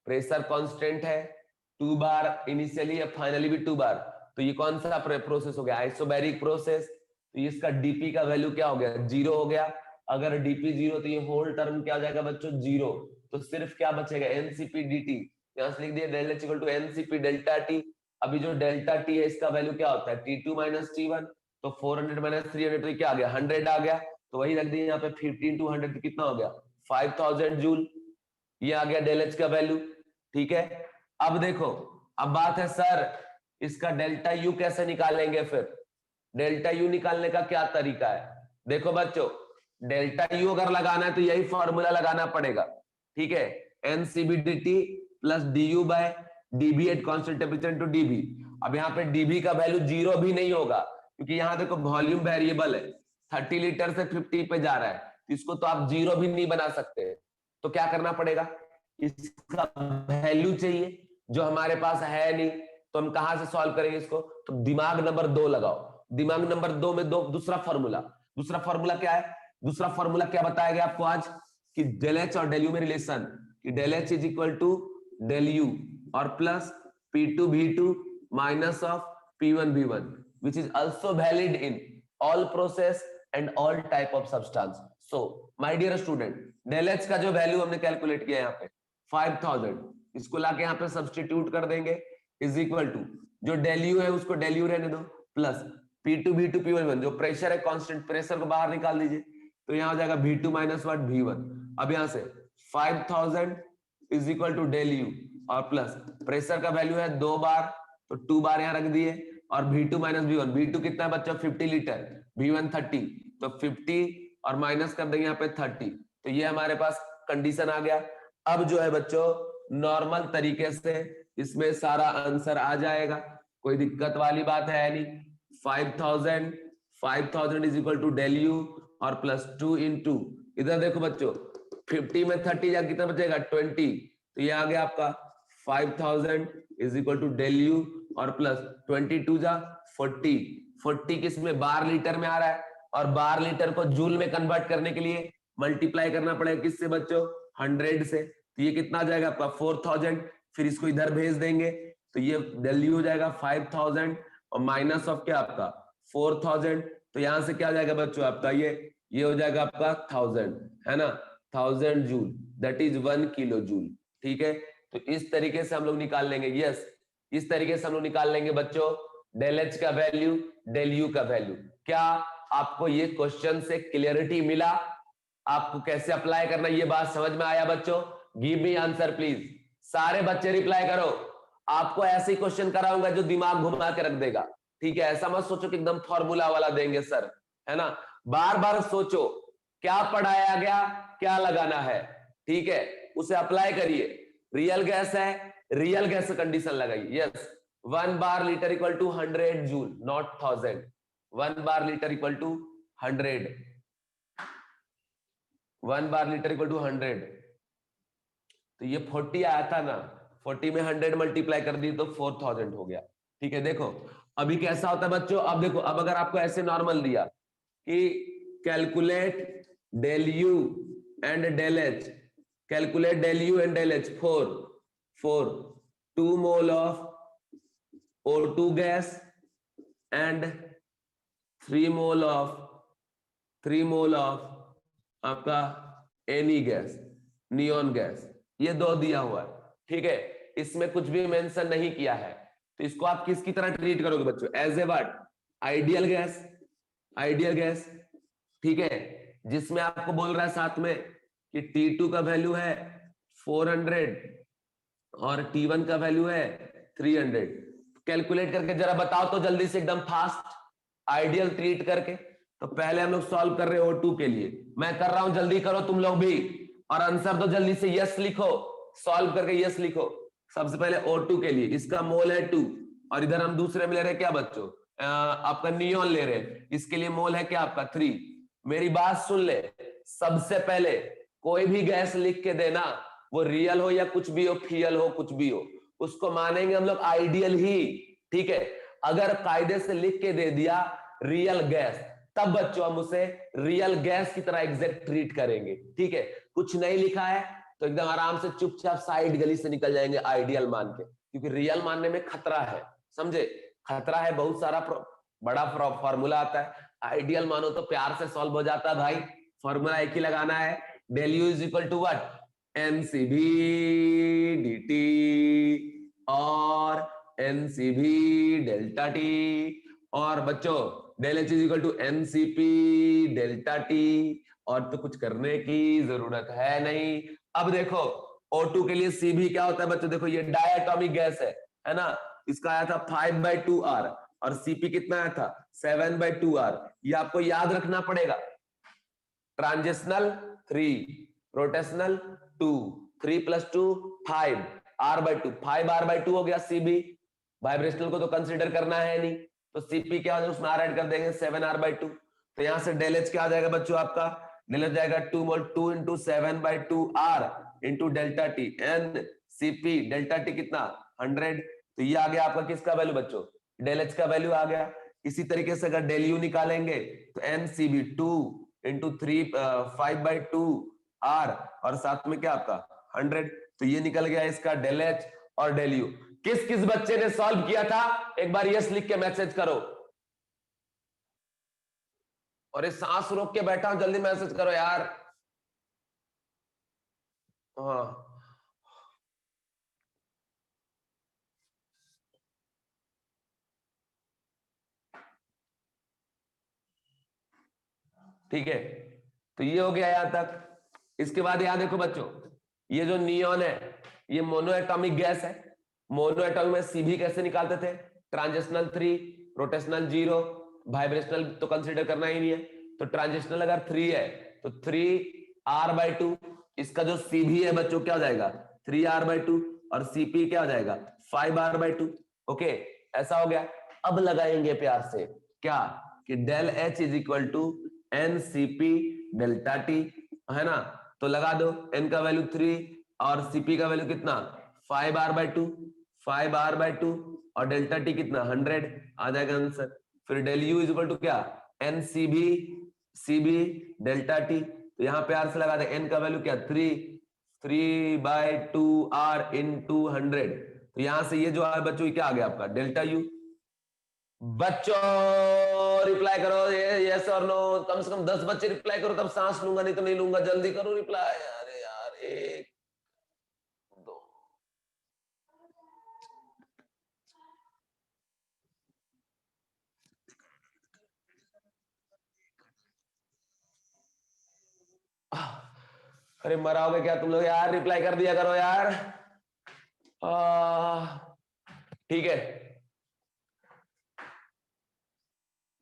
प्रेशर कांस्टेंट है 2 बार इनिशियली या फाइनली भी 2 बार। तो ये कौन सा प्रोसेस हो गया, आइसोबैरिक प्रोसेस। तो इसका डीपी का वैल्यू क्या हो गया 0 हो गया। अगर डीपी 0 तो ये होल टर्म क्या हो जाएगा बच्चों 0, तो सिर्फ क्या बचेगा एनसीपी डीटी। यहां से लिख दिया delta H equal to NCP delta T. अभी जो डेल्टा टी है इसका वैल्यू क्या होता है T2 माइनस T1, तो 400 माइनस 300 तो क्या आ गया 100 आ गया, तो वही रख दिया यहाँ पे 15 to 100 कितना हो गया 5000 जूल, ये आ गया डेल एच का वैल्यू। ठीक है, अब देखो, अब बात है सर इसका डेल्टा यू कैसे निकालेंगे। फिर डेल्टा यू निकालने का क्या तरीका है, देखो बच्चों डेल्टा यू अगर लगाना है तो यही फॉर्मूला लगाना पड़ेगा। ठीक है, NCVDT plus d U by dV at constant temperature into dV. अब यहाँ पे डीबी का वैल्यू 0 भी नहीं होगा क्योंकि यहाँ देखो वॉल्यूम वेरिएबल है, 30 लीटर से 50 पे जा रहा है, इसको तो आप 0 भी नहीं बना सकते। तो क्या करना पड़ेगा, इसका वैल्यू चाहिए जो हमारे पास है नहीं, तो हम कहां से सॉल्व करेंगे इसको, तो दिमाग नंबर 2 लगाओ। दिमाग नंबर 2 में दो दूसरा फॉर्मूला, दूसरा फॉर्मूला क्या है, दूसरा फॉर्मूला क्या बताया गया आपको आज कि डेल एच और डेल यू में रिलेशन, कि del H is equal to del U और plus P2 V2 minus of P1 V1 which is also valid in all process and all type of substance. So my dear student, del H का जो value हमने calculate किया यहाँ पे 5000, इसको लाके यहाँ पे सब्स्टिट्यूट कर देंगे, इज इक्वल टू जो डेल यू है उसको डेल यू रहने दो, प्लस P2 V2 P1 जो प्रेशर है कांस्टेंट, प्रेशर को बाहर निकाल दीजिए, तो यहाँ हो जाएगा V2 माइनस व्हाट V1। अब यहाँ से 5000 is equal to del U और प्लस प्रेशर का वैल्यू है 2 बार, तो 2 बार यहाँ रख दिए, और V2 माइनस V1, V2 कितना है बच्चा 50 लीटर, V1 30, तो 50 और माइनस कर देंगे यहाँ पे 30, तो ये हमारे पास कंडीशन आ गया। अब जो है बच्चों नॉर्मल तरीके से इसमें सारा आंसर आ जाएगा, कोई दिक्कत वाली बात है नहीं। 5000 is equal to del U और प्लस 2 इंटू, इधर देखो बच्चों 50 में 30 जा कितना बचेगा 20, तो ये आ गया आपका 5000 is equal to del U और प्लस 22 जा 40, 40 किस में, बार लीटर में आ रहा है, और बार लीटर को जूल में कन्वर्ट करने के लिए मल्टीप्लाई करना पड़ेगा किससे बच्चों, 100 से। तो ये कितना आ जाएगा आपका 4000, फिर इसको इधर भेज देंगे तो ये वैल्यू हो जाएगा 5000 और माइनस ऑफ क्या आपका 4000, तो यहां से क्या आ जाएगा बच्चों आपका ये हो जाएगा आपका 1000, है ना, 1000 joule, that is 1 kilo joule. ठीक है, तो इस तरीके से हम लोग निकाल लेंगे, यस इस तरीके से हम लोग निकाल लेंगे बच्चों डेल एच का वैल्यू, डेल यू का वैल्यू। क्या आपको ये क्वेश्चन से क्लियरिटी मिला? आपको कैसे अप्लाई करना ये बात समझ में आया बच्चों? गिव मी आंसर प्लीज, सारे बच्चे रिप्लाई करो। आपको ऐसे ही क्वेश्चन कराऊंगा जो दिमाग घुमा के रख देगा। ठीक है, ऐसा मत सोचो कि एकदम फॉर्मूला वाला देंगे सर, है ना, बार बार सोचो क्या पढ़ाया गया, क्या लगाना है। ठीक है, उसे अप्लाई करिए। रियल गैस है, रियल गैस कंडीशन लगाइए। Yes, 1 bar litre equal to 100 joule, not 1000। 1 bar litre equal to 100, 1 bar litre equal to 100। तो ये 40 आया था ना, 40 में 100 मल्टीप्लाई कर दी तो 4000 हो गया। ठीक है, देखो अभी कैसा होता है बच्चों, अब देखो, अब अगर आपको ऐसे नॉर्मल दिया कि calculate del U and del H, calculate del U and del H for 2 mole of O2 gas and 3 mole of आपका एनी गैस, नियॉन गैस, ये दो दिया हुआ है। ठीक है, इसमें कुछ भी मेंशन नहीं किया है, तो इसको आप किसकी तरह ट्रीट करोगे बच्चों, as a what, ideal gas, ideal gas. ठीक है, जिसमें आपको बोल रहा है साथ में कि T2 का वैल्यू है 400 और T1 का वैल्यू है 300। कैलकुलेट करके जरा बताओ तो जल्दी से, एकदम फास्ट, आइडियल ट्रीट करके। तो पहले हम लोग सॉल्व कर रहे हैं O2 के लिए, मैं कर रहा हूं, जल्दी करो तुम लोग भी, और आंसर तो जल्दी से यस लिखो, सॉल्व करके यस लिखो। सबसे पहले O2 के लिए, इसका मोल है 2, और इधर हम दूसरे में ले रहे हैं क्या बच्चों, आपका नियॉन ले रहे हैं, इसके लिए मोल है क्या आपका 3। मेरी बात सुन ले, सबसे पहले कोई भी गैस लिख के देना, वो रियल हो या कुछ भी हो, फियल हो कुछ भी हो, उसको मानेंगे हम लोग आइडियल ही। ठीक है, अगर कायदे से लिख के दे दिया रियल गैस, तब बच्चों हम उसे रियल गैस की तरह एग्जैक्ट ट्रीट करेंगे। ठीक है, कुछ नहीं लिखा है तो एकदम आराम से चुपचाप साइड गली से निकल जाएंगे आइडियल मान के, क्योंकि रियल मानने में खतरा है, समझे, खतरा है, बहुत सारा बड़ा फॉर्मूला आता है। आइडियल मानो तो प्यार से सॉल्व हो जाता है भाई, फॉर्मूला एक ही लगाना है, del U is equal to what, NCV dt और NCV डेल्टा टी, और बच्चों del H is equal to NCP delta T, और तो कुछ करने की जरूरत है नहीं। अब देखो O2 के लिए CV क्या होता है बच्चों, देखो ये डायटोमिक गैस है ना, इसका आया था 5/2R और CP कितना आया था 7/2R। ये आपको याद रखना पड़ेगा, ट्रांजिशनल 3, रोटेशनल 2, 3 + 2 5, R/2, 5R/2 हो गया CB। वाइब्रेशनल को तो कंसीडर करना है नहीं, तो CP क्या हो, उसमें R ऐड कर देंगे 7R/2। तो यहां से डेल एच क्या आ जाएगा बच्चों आपका, डेल एच जाएगा 2 मोल 2 × 7/2R × delta T, N CP delta T कितना 100। तो ये आ गया आपका किसका वैल्यू बच्चों, डेल एच का वैल्यू आ गया। इसी तरीके से अगर डेल यू निकालेंगे तो NCB 2 × 5/2R और साथ में क्या आपका 100। तो ये निकल गया इसका डेल एच और डेल यू। किस किस बच्चे ने सॉल्व किया था, एक बार यस लिख के मैसेज करो। और ये सांस रोक के बैठा हूं, जल्दी मैसेज करो यार। हाँ ठीक है, तो ये हो गया यहां तक। इसके बाद यहां देखो बच्चों, ये जो नियॉन है ये मोनोएटॉमिक गैस है। मोनोएटॉमिक में CV कैसे निकालते थे, ट्रांजिशनल 3, रोटेशनल 0, वाइब्रेशनल तो कंसीडर करना ही नहीं है। तो ट्रांजिशनल अगर 3 है तो 3R/2, इसका जो CV है बच्चों क्या हो जाएगा 3R/2, और CP क्या हो जाएगा 5R/2। ओके, ऐसा हो गया। अब लगाएंगे प्यार से क्या, कि del H is equal to NCP delta T, है ना, तो लगा दो, n का वैल्यू 3 और CP का वैल्यू कितना 5R/2, 5R/2 और डेल्टा टी कितना 100 आ जाएगा आंसर। फिर del U is equal to क्या, n C V delta T. तो यहाँ पे आर से लगा दे, एन का वैल्यू क्या 3/2 r इंटू 100। तो यहां से ये जो है बच्चों क्या आ गया आपका डेल्टा यू। बच्चों रिप्लाई करो ये यस और नो, कम से कम 10 बच्चे रिप्लाई करो तब सांस लूंगा, नहीं तो नहीं लूंगा। जल्दी करो रिप्लाई। अरे यार 1 2 अरे मराओगे क्या तुम लोग यार, रिप्लाई कर दिया करो यार। ठीक है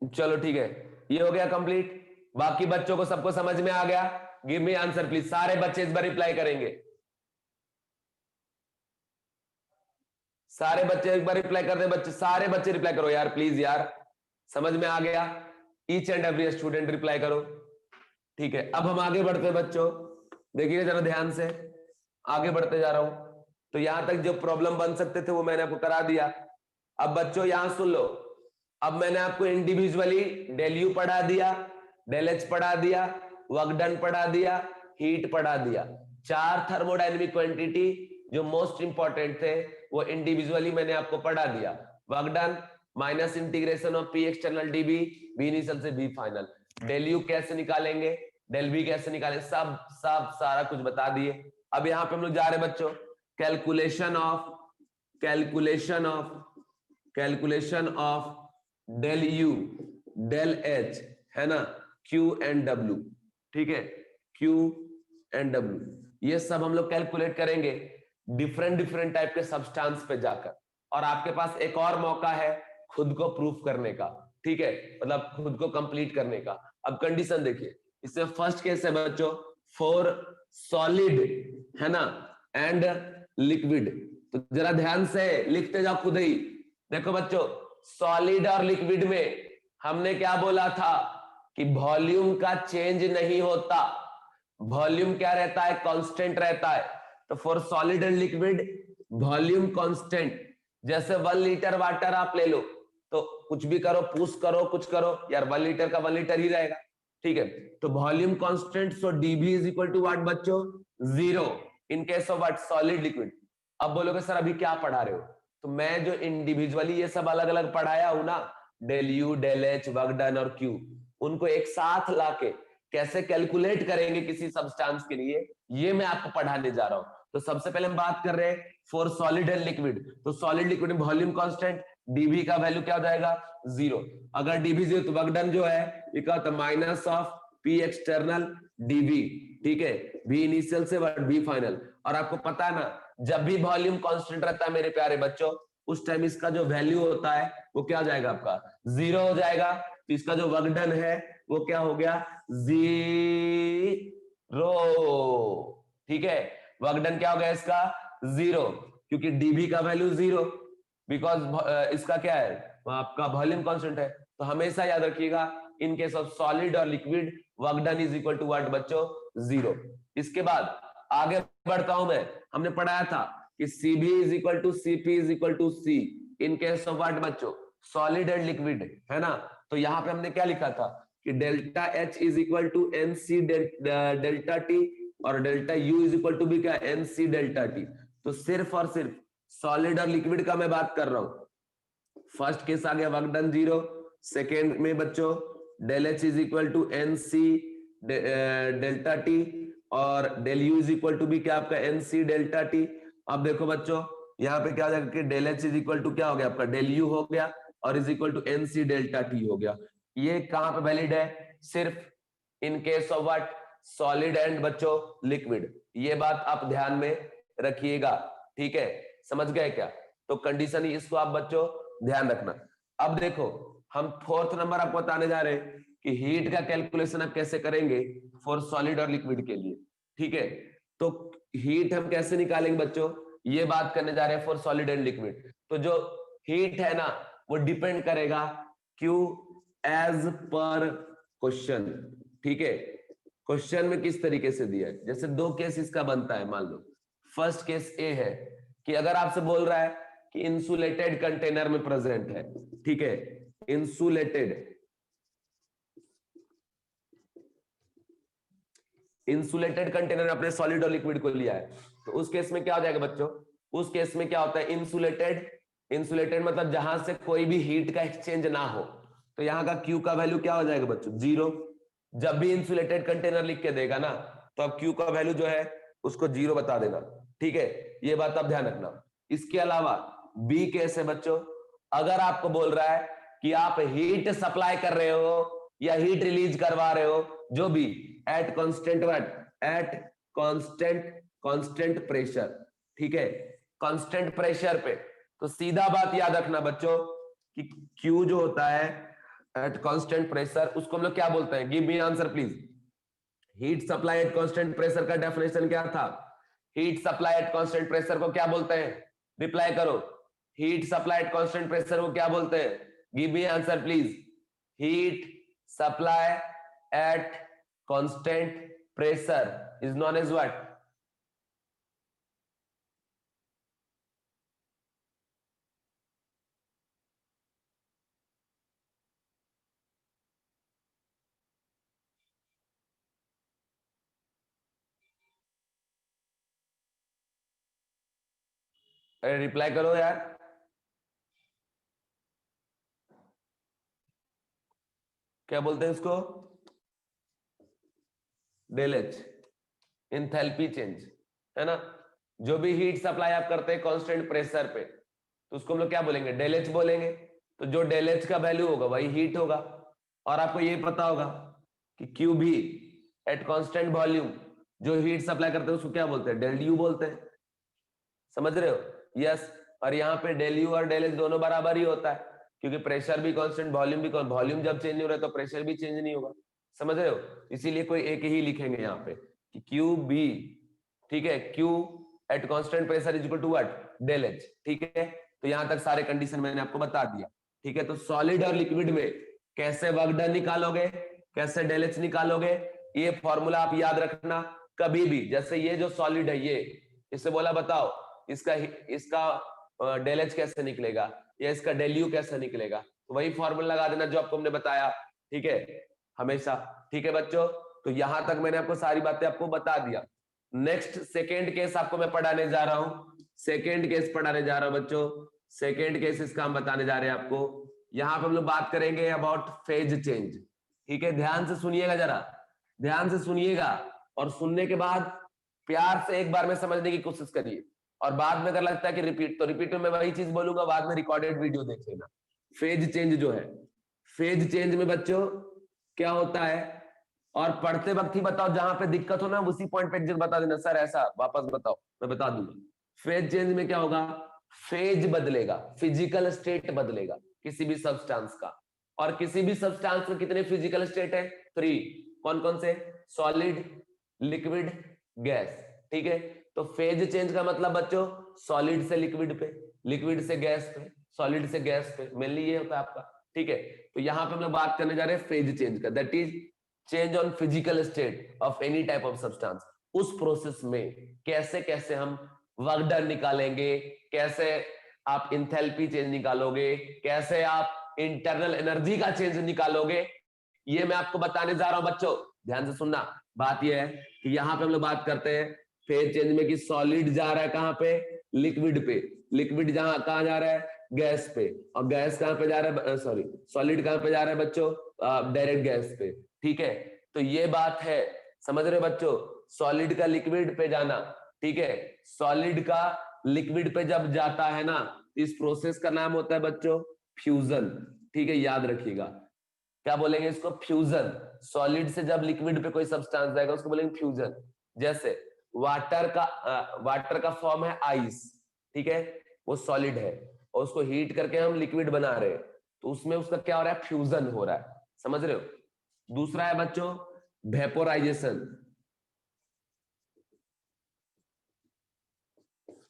चलो ठीक है, ये हो गया कंप्लीट। बाकी बच्चों को सबको समझ में आ गया? Give me answer please. सारे बच्चे इस बार रिप्लाई करेंगे, सारे बच्चे एक बार रिप्लाई कर दे। बच्चे सारे बच्चे रिप्लाई करो यार प्लीज यार, समझ में आ गया? Each and every student reply करो। ठीक है अब हम आगे बढ़ते हैं बच्चों, देखिए जरा ध्यान से, आगे बढ़ते जा रहा हूं। तो यहां तक जो प्रॉब्लम बन सकते थे वो मैंने आपको करा दिया। अब बच्चों यहां सुन लो, अब मैंने आपको इंडिविजुअली डेल यू पढ़ा दिया, डेल एच पढ़ा दिया, वर्क डन पढ़ा दिया, हीट पढ़ा दिया। 4 थर्मोडायनेमिक क्वांटिटी जो मोस्ट इंपॉर्टेंट थे वो इंडिविजुअली मैंने आपको पढ़ा दिया। Work done minus integration of P external d V, V initial से बी फाइनल। डेल यू कैसे निकालेंगे, डेल बी कैसे निकालेंगे, सब सब सारा कुछ बता दिए। अब यहाँ पे हम लोग जा रहे हैं बच्चों, calculation of del U del H, है ना, क्यू एंड डब्ल्यू। ठीक है, क्यू एंड डब्ल्यू ये सब हम लोग कैलकुलेट करेंगे डिफरेंट टाइप के सब्सटेंस पे जाकर। और आपके पास एक और मौका है खुद को प्रूफ करने का, ठीक है, मतलब खुद को कंप्लीट करने का। अब कंडीशन देखिए, इसमें फर्स्ट केस है बच्चों फॉर सॉलिड, है ना, एंड लिक्विड। तो जरा ध्यान से लिखते जाओ खुद ही। देखो बच्चों, सॉलिड और लिक्विड में हमने क्या बोला था कि वॉल्यूम का चेंज नहीं होता, वॉल्यूम क्या रहता है, कांस्टेंट रहता है। तो for solid and liquid volume constant. जैसे 1 लीटर वाटर आप ले लो, तो कुछ भी करो, पुश करो, कुछ करो यार, 1 लीटर का 1 लीटर ही रहेगा। ठीक है, तो volume constant, so dV is equal to what बच्चों, 0 in case of what, solid liquid. अब बोलोगे सर अभी क्या पढ़ा रहे हो, तो मैं जो इंडिविजुअली ये सब अलग अलग पढ़ाया हूं ना, del U del H work done और क्यू, उनको एक साथ लाके कैसे कैलकुलेट करेंगे किसी सब्सटेंस के लिए, ये मैं आपको पढ़ाने जा रहा हूं। तो सबसे पहले हम बात कर रहे हैं फॉर सॉलिड एंड लिक्विड। तो सॉलिड लिक्विड में वॉल्यूम कांस्टेंट डीबी का वैल्यू क्या हो जाएगा, 0। अगर डीबी 0 तो वर्क डन जो है ये क्या होता है, minus of P external dB. ठीक है, बी इनिशियल से बी फाइनल। और आपको पता है ना, जब भी वॉल्यूम कांस्टेंट रहता है मेरे प्यारे बच्चों, उस टाइम इसका जो वैल्यू होता है वो क्या हो जाएगा आपका, 0 हो जाएगा। तो इसका जो वर्क डन है वो क्या हो गया, 0। ठीक है, वर्क डन क्या हो गया इसका, 0, क्योंकि डीबी का वैल्यू 0, बिकॉज इसका क्या है, आपका वॉल्यूम कांस्टेंट है। तो हमेशा याद रखिएगा, इन केस ऑफ सॉलिड और liquid work done is equal to what बच्चों, 0। इसके बाद आगे बढ़ता हूं मैं, हमने पढ़ाया था कि CV is equal to CP is equal to C in case of what बच्चों, सॉलिड एंड लिक्विड, है ना। तो यहां पे हमने क्या लिखा था कि delta H is equal to N C delta T, और delta U is equal to भी क्या, एन सी डेल्टा टी। तो सिर्फ और सिर्फ सॉलिड और लिक्विड का मैं बात कर रहा हूं। फर्स्ट केस आ गया वर्क डन 0, सेकेंड में बच्चों del H is equal to N C delta T, और del U is equal to भी क्या आपका, एन सी डेल्टा टी। अब देखो बच्चों, यहाँ पे क्या हो जाएगा कि del H is equal to क्या हो गया आपका, डेल यू हो गया, और is equal to N C delta T हो गया। ये कहां पे वैलिड है, सिर्फ in case of what, solid and बच्चों लिक्विड। ये बात आप ध्यान में रखिएगा, ठीक है, समझ गए क्या। तो कंडीशन इसको आप बच्चों ध्यान रखना। अब देखो, हम 4th नंबर आपको बताने जा रहे हैं कि हीट का कैलकुलेशन आप कैसे करेंगे फॉर सॉलिड और लिक्विड के लिए। ठीक है, तो हीट हम कैसे निकालेंगे बच्चों, ये बात करने जा रहे हैं फॉर सॉलिड एंड लिक्विड। तो जो हीट है ना वो डिपेंड करेगा क्यू एज पर क्वेश्चन। ठीक है, क्वेश्चन में किस तरीके से दिया है, जैसे 2 केस इसका बनता है। मान लो फर्स्ट केस ए है कि अगर आपसे बोल रहा है कि इंसुलेटेड कंटेनर में प्रेजेंट है, ठीक है, इंसुलेटेड इंसुलेटेड कंटेनर अपने सॉलिड और लिक्विड को लिया है, तो उस केस में क्या हो जाएगा बच्चों, उस केस में क्या होता है, इंसुलेटेड, इंसुलेटेड मतलब जहां से कोई भी हीट का एक्सचेंज ना हो, तो यहाँ का क्यू का वैल्यू क्या हो जाएगा बच्चों, 0। जब भी इंसुलेटेड कंटेनर लिख के देगा ना, तो अब क्यू का वैल्यू जो है उसको 0 बता देना, ठीक है, ये बात आप ध्यान रखना। इसके अलावा बी केस है बच्चों, अगर आपको बोल रहा है कि आप हीट सप्लाई कर रहे हो या हीट रिलीज करवा रहे हो, जो भी at constant what, eight constant pressure, ठीक है, कांस्टेंट प्रेशर पे, तो सीधा बात याद रखना बच्चों कि Q जो होता है एट कांस्टेंट प्रेशर, उसको हम लोग क्या बोलते हैं, give me answer please. Heat supply at constant pressure का डेफिनेशन क्या था, heat supply at constant pressure को क्या बोलते हैं, रिप्लाई करो, heat supply at constant pressure को क्या बोलते हैं, give me answer please. Heat supply at constant pressure is known as what, अरे रिप्लाई करो यार, क्या बोलते हैं इसको, डेल एच, इंथैल्पी चेंज, है ना। जो भी हीट सप्लाई आप करते हैं कांस्टेंट प्रेशर पे, तो उसको हम लोग क्या बोलेंगे, डेल एच बोलेंगे। तो जो डेल एच का वैल्यू होगा वही हीट होगा, और आपको ये पता होगा कि क्यू भी एट कांस्टेंट वॉल्यूम जो हीट सप्लाई करते हैं उसको क्या बोलते हैं, डेल यू बोलते हैं, समझ रहे हो, यस। और यहाँ पे डेल यू और डेल एच दोनों बराबर ही होता है, क्योंकि प्रेशर भी कांस्टेंट, वॉल्यूम भी, वॉल्यूम जब चेंज नहीं हो रहा है तो प्रेशर भी चेंज नहीं होगा, समझ रहे हो। इसीलिए कोई एक ही लिखेंगे यहाँ पे कि क्यू बी, ठीक है, Q at constant pressure is equal to what, del H, ठीक है। तो यहां तक सारे कंडीशन मैंने आपको बता दिया, ठीक है। तो सॉलिड और लिक्विड में कैसे वर्क डन निकालोगे, कैसे डेल एच निकालोगे, ये फॉर्मूला आप याद रखना कभी भी। जैसे ये जो सॉलिड है, ये इससे बोला बताओ इसका इसका डेल एच कैसे निकलेगा या इसका डेल यू कैसे निकलेगा, तो वही फॉर्मूला लगा देना जो आपको हमने बताया, ठीक है, हमेशा, ठीक है बच्चों। तो यहां तक मैंने आपको सारी बातें आपको बता दिया। नेक्स्ट सेकेंड केस आपको मैं पढ़ाने जा रहा हूं, सेकेंड केस पढ़ाने जा रहा हूं बच्चों, सेकेंड केस इसका हम बताने जा रहे हैं आपको। यहां पे हम लोग बात करेंगे अबाउट फेज चेंज, ठीक है, ध्यान से सुनिएगा, जरा ध्यान से सुनिएगा, और सुनने के बाद प्यार से एक बार में समझने की कोशिश करिए, और बाद में अगर लगता है कि रिपीट, तो रिपीट में मैं वही चीज बोलूंगा, बाद में रिकॉर्डेड वीडियो देख लेना। फेज चेंज जो है, फेज चेंज में बच्चों क्या होता है, और पढ़ते वक्त ही बताओ, जहां पे दिक्कत हो ना उसी पॉइंट पे एग्जैक्ट बता देना, सर ऐसा वापस बताओ, मैं बता दूंगा। फेज चेंज में क्या होगा, फेज बदलेगा, फिजिकल स्टेट बदलेगा किसी भी सब्सटेंस का, और किसी भी सब्सटेंस में कितने फिजिकल स्टेट है, 3, कौन कौन से, सॉलिड, लिक्विड, गैस, ठीक है। तो फेज चेंज का मतलब बच्चों सॉलिड से लिक्विड पे, लिक्विड से गैस पे, सॉलिड से गैस पे, मेनली ये होता है आपका, ठीक है। तो यहां पे हम लोग बात करने जा रहे हैं फेज चेंज का, that is change on physical state of any type of substance. उस प्रोसेस में कैसे कैसे हम वर्क डन निकालेंगे, कैसे आप इंथैल्पी चेंज निकालोगे, कैसे आप इंटरनल एनर्जी का चेंज निकालोगे, ये मैं आपको बताने जा रहा हूं बच्चों, ध्यान से सुनना। बात यह है कि यहां पे हम लोग बात करते हैं फेज चेंज में कि सॉलिड जा रहा है कहां पे, लिक्विड पे, लिक्विड जहां कहां जा रहा है, गैस पे, और गैस कहां पे जा रहा है, सॉरी सॉलिड कहां पे जा रहा है बच्चों, डायरेक्ट गैस पे, ठीक है। तो ये बात है, समझ रहे बच्चों, सॉलिड का लिक्विड पे जाना, ठीक है, सॉलिड का लिक्विड पे जब जाता है ना, इस प्रोसेस का नाम होता है बच्चों फ्यूजन, ठीक है, याद रखिएगा, क्या बोलेंगे इसको, फ्यूजन। सॉलिड से जब लिक्विड पे कोई सब्सटेंस जाएगा उसको बोलेंगे फ्यूजन। जैसे वाटर का फॉर्म है आइस, ठीक है, वो सॉलिड है, और उसको हीट करके हम लिक्विड बना रहे हैं, तो उसमें उसका क्या हो रहा है, फ्यूजन हो रहा है, समझ रहे हो। दूसरा है बच्चों वेपोराइजेशन,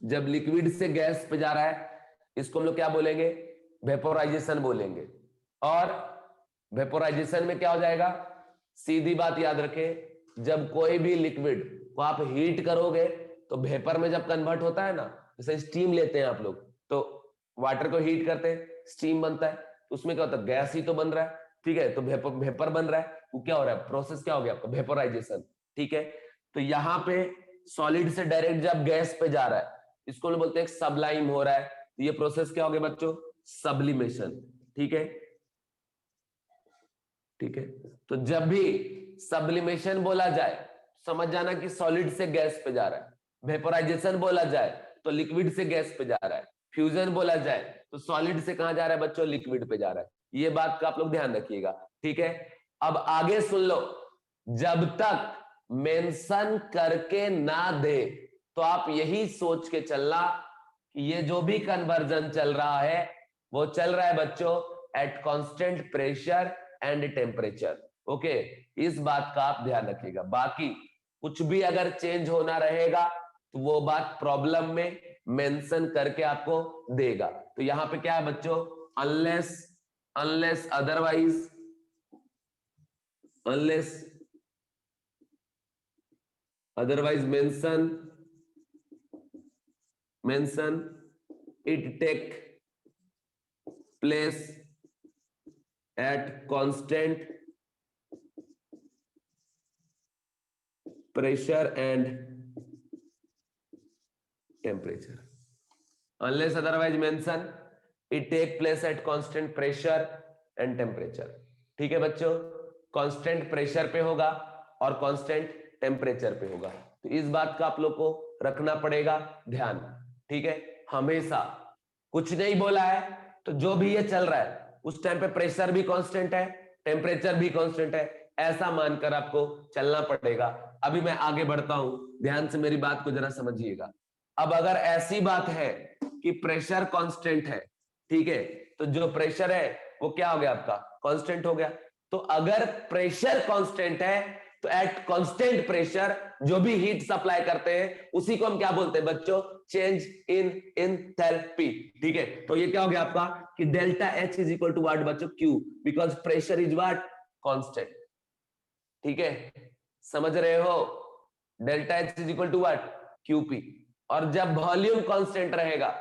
जब लिक्विड से गैस पे जा रहा है इसको हम लोग क्या बोलेंगे, वेपोराइजेशन बोलेंगे। और वेपोराइजेशन में क्या हो जाएगा, सीधी बात याद रखें, जब कोई भी लिक्विड को आप हीट करोगे तो वेपर में जब कन्वर्ट होता है ना, जैसे स्टीम लेते हैं आप लोग, तो वाटर को हीट करते हैं स्टीम बनता है, तो उसमें क्या होता है, गैस ही तो बन रहा है, ठीक है, तो वेपर बन रहा है, वो क्या हो रहा है, प्रोसेस क्या हो गया आपका, वेपोराइजेशन, ठीक है। तो यहाँ पे सॉलिड से डायरेक्ट जब गैस पे जा रहा है, इसको बोलते हैं सबलाइम हो रहा है, तो ये प्रोसेस क्या हो गया बच्चों, सब्लिमेशन, ठीक है, ठीक है। तो जब भी सब्लिमेशन बोला जाए समझ जाना कि सॉलिड से गैस पे जा रहा है, वेपोराइजेशन बोला जाए तो लिक्विड से गैस पे जा रहा है, फ्यूजन बोला जाए तो सॉलिड से कहां जा रहा है बच्चों, लिक्विड पे जा रहा है। ये बात का आप लोग ध्यान रखिएगा, ठीक है। अब आगे सुन लो, जब तक मेंशन करके ना दे तो आप यही सोच के चलना कि ये जो भी कन्वर्जन चल रहा है वो चल रहा है बच्चों eight constant pressure and temperature, okay. इस बात का आप ध्यान रखिएगा, बाकी कुछ भी अगर चेंज होना रहेगा तो वो बात प्रॉब्लम में मेंशन करके आपको देगा। तो यहां पे क्या है बच्चों, unless unless otherwise, unless otherwise mention it take place at constant pressure and temperature, unless otherwise mention it take place at constant pressure and temperature, ठीक है बच्चों, कांस्टेंट प्रेशर पे होगा और कांस्टेंट टेम्परेचर पे होगा। तो इस बात का आप लोग को रखना पड़ेगा ध्यान, ठीक है। हमेशा कुछ नहीं बोला है तो जो भी ये चल रहा है उस टाइम पे प्रेशर भी कांस्टेंट है, टेम्परेचर भी कांस्टेंट है, ऐसा मानकर आपको चलना पड़ेगा। अभी मैं आगे बढ़ता हूं, ध्यान से मेरी बात को जरा समझिएगा। अब अगर ऐसी बात है कि प्रेशर कांस्टेंट है, ठीक है, तो जो प्रेशर है वो क्या हो गया आपका, कांस्टेंट हो गया। तो अगर प्रेशर कांस्टेंट है तो एट कांस्टेंट प्रेशर जो भी हीट सप्लाई करते हैं उसी को हम क्या बोलते हैं बच्चों, चेंज इन एंथैल्पी, ठीक है। तो ये क्या हो गया आपका कि delta H is equal to what बच्चों, Q, because pressure is what, constant, ठीक है, समझ रहे हो, delta H is equal to what, QP. और जब वॉल्यूम कांस्टेंट रहेगा,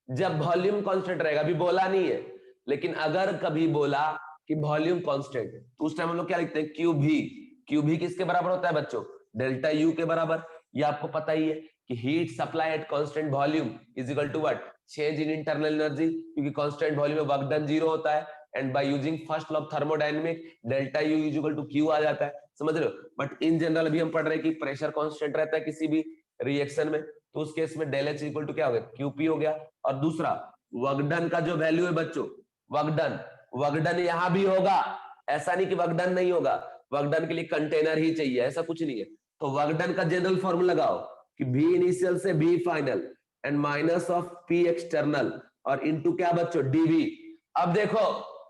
जब वॉल्यूम कांस्टेंट रहेगा, अभी बोला नहीं है लेकिन अगर कभी बोला कि वॉल्यूम कांस्टेंट तो उस टाइम हम लोग क्या लिखते हैं, क्यू भी। क्यू भी किसके बराबर होता है बच्चों, डेल्टा यू के बराबर। ये आपको पता ही है कि heat supply at constant volume is equal to what, change in internal energy, क्योंकि कांस्टेंट वॉल्यूम में वर्क डन जीरो होता है, and by using first law of thermodynamic delta U is equal to Q आ जाता है, समझ रहे हो। बट इन जनरल अभी हम पढ़ रहे हैं कि प्रेशर कांस्टेंट रहता है किसी भी रिएक्शन में, तो उस केस में डेल एच इक्वल टू क्या हो गया, क्यूपी हो गया। और दूसरा वर्क डन का जो वैल्यू है बच्चों, वर्क डन यहां भी होगा, ऐसा नहीं कि वर्क डन नहीं होगा, वर्क डन के लिए कंटेनर ही चाहिए, ऐसा कुछ नहीं है। तो वर्क डन का जनरल फॉर्मूला लगाओ कि बी इनिशियल से V final and minus of P external और इनटू क्या बच्चों, डीवी। अब देखो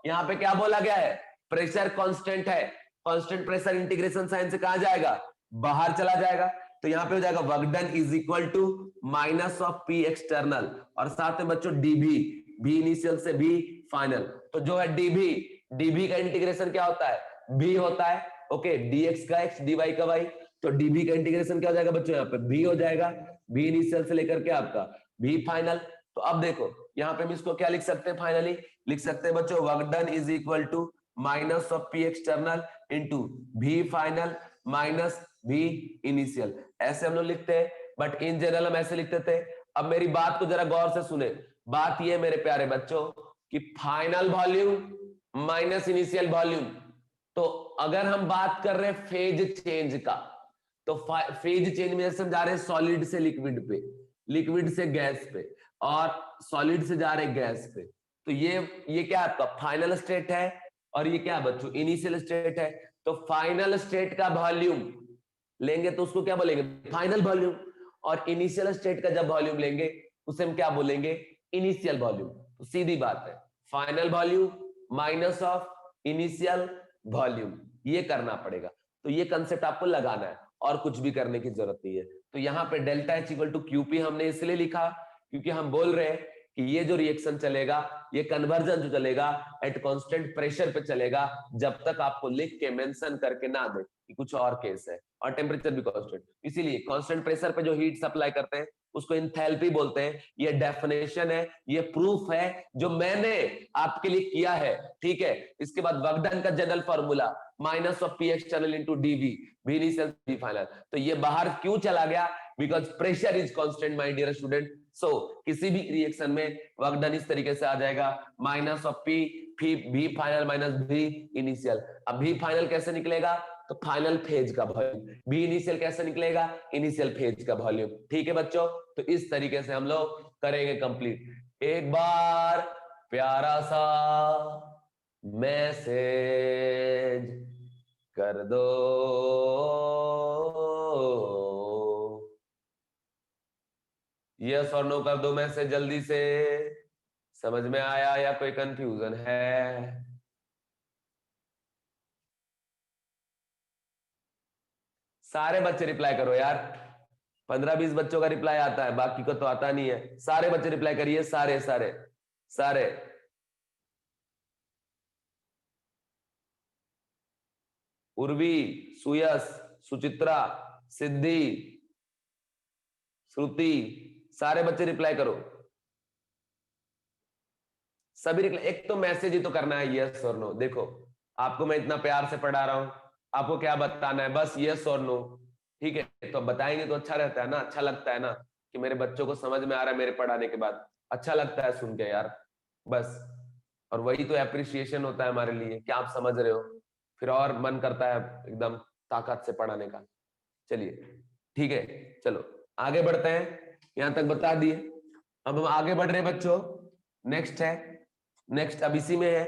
यहाँ पे क्या बोला गया है, प्रेशर कांस्टेंट है, कांस्टेंट प्रेशर इंटीग्रेशन साइन से कहा जाएगा, बाहर चला जाएगा, तो यहाँ पे हो जाएगा work done is equal to minus of P external और साथ में बच्चों डीबी, बी इनिशियल से बी फाइनल। तो जो है डीबी, डीबी का इंटीग्रेशन क्या होता है, बी होता है, ओके, डीएक्स का एक्स डीवाई का वाई। तो डीबी का इंटीग्रेशन क्या हो जाएगा बच्चों, यहाँ पे बी हो जाएगा, बी इनिशियल से लेकर के आपका बी फाइनल। तो अब देखो यहाँ पे हम इसको क्या लिख सकते हैं, फाइनली लिख सकते हैं बच्चों work done is equal to minus of P external into V final minus V initial, ऐसे हम लोग लिखते हैं। बट इन जनरल हम ऐसे लिखते थे। अब मेरी बात को जरा गौर से सुने, बात ये मेरे प्यारे बच्चों कि final volume minus initial volume, तो अगर हम बात कर रहे हैं फेज चेंज का, तो फेज चेंज में जैसे हम जा रहे हैं सॉलिड से लिक्विड पे, लिक्विड से गैस पे, और सॉलिड से जा रहे हैं गैस पे, तो ये क्या आपका फाइनल स्टेट है और ये क्या बच्चों, इनिशियल स्टेट है। तो फाइनल स्टेट का वॉल्यूम लेंगे तो उसको क्या बोलेंगे, फाइनल वॉल्यूम, और इनिशियल स्टेट का जब वॉल्यूम लेंगे उसे हम क्या बोलेंगे, इनिशियल वॉल्यूम। तो सीधी बात है, final volume minus of initial volume, ये करना पड़ेगा। तो ये कंसेप्ट आपको लगाना है और कुछ भी करने की जरूरत नहीं है। तो यहाँ पे delta H equal to QP हमने इसलिए लिखा क्योंकि हम बोल रहे हैं कि ये जो रिएक्शन चलेगा, ये कन्वर्जन जो चलेगा एट कांस्टेंट प्रेशर पे चलेगा, जब तक आपको लिख के मेंशन करके ना दे कि कुछ और केस है, और टेम्परेचर भी कांस्टेंट। इसीलिए कांस्टेंट प्रेशर पे जो हीट सप्लाई करते हैं उसको इंथैल्पी बोलते हैं। ये डेफिनेशन है, ये प्रूफ है जो मैंने आपके लिए किया है, ठीक है। इसके बाद वर्क डन का general formula minus of P external into dV, V initial V final. तो ये बाहर क्यों चला गया? Because pressure is constant my dear student. So किसी भी रिएक्शन में वर्क डन इस तरीके से आ जाएगा, minus of P V final minus V initial. अब वी फाइनल कैसे निकलेगा? तो फाइनल फेज का वॉल्यूम। वी इनिशियल कैसे निकलेगा? इनिशियल फेज का वॉल्यूम। ठीक है बच्चों, तो इस तरीके से हम लोग करेंगे कंप्लीट। एक बार प्यारा सा मैसेज कर दो, यस और नो कर दो मैसेज जल्दी से। समझ में आया या कोई कंफ्यूजन है? सारे बच्चे रिप्लाई करो यार, 15-20 बच्चों का रिप्लाई आता है, बाकी को तो आता नहीं है। सारे बच्चे रिप्लाई करिए, सारे सारे सारे। उर्वी, सुयस, सुचित्रा, सिद्धि, श्रुति, सारे बच्चे रिप्लाई करो। सभी रिप्लाई, एक तो मैसेज ही तो करना है, यस और नो। देखो आपको मैं इतना प्यार से पढ़ा रहा हूं, आपको क्या बताना है? बस यस और नो, ठीक है। तो बताएंगे तो अच्छा रहता है ना, अच्छा लगता है ना कि मेरे बच्चों को समझ में आ रहा है मेरे पढ़ाने के बाद, अच्छा लगता है सुन के यार, बस। और वही तो एप्रिसिएशन होता है हमारे लिए कि आप समझ रहे हो, फिर और मन करता है एकदम ताकत से पढ़ाने का। चलिए ठीक है, चलो आगे बढ़ते हैं। यहां तक बता दिए, अब हम आगे बढ़ रहे हैं बच्चों। नेक्स्ट है, नेक्स्ट अब इसी में है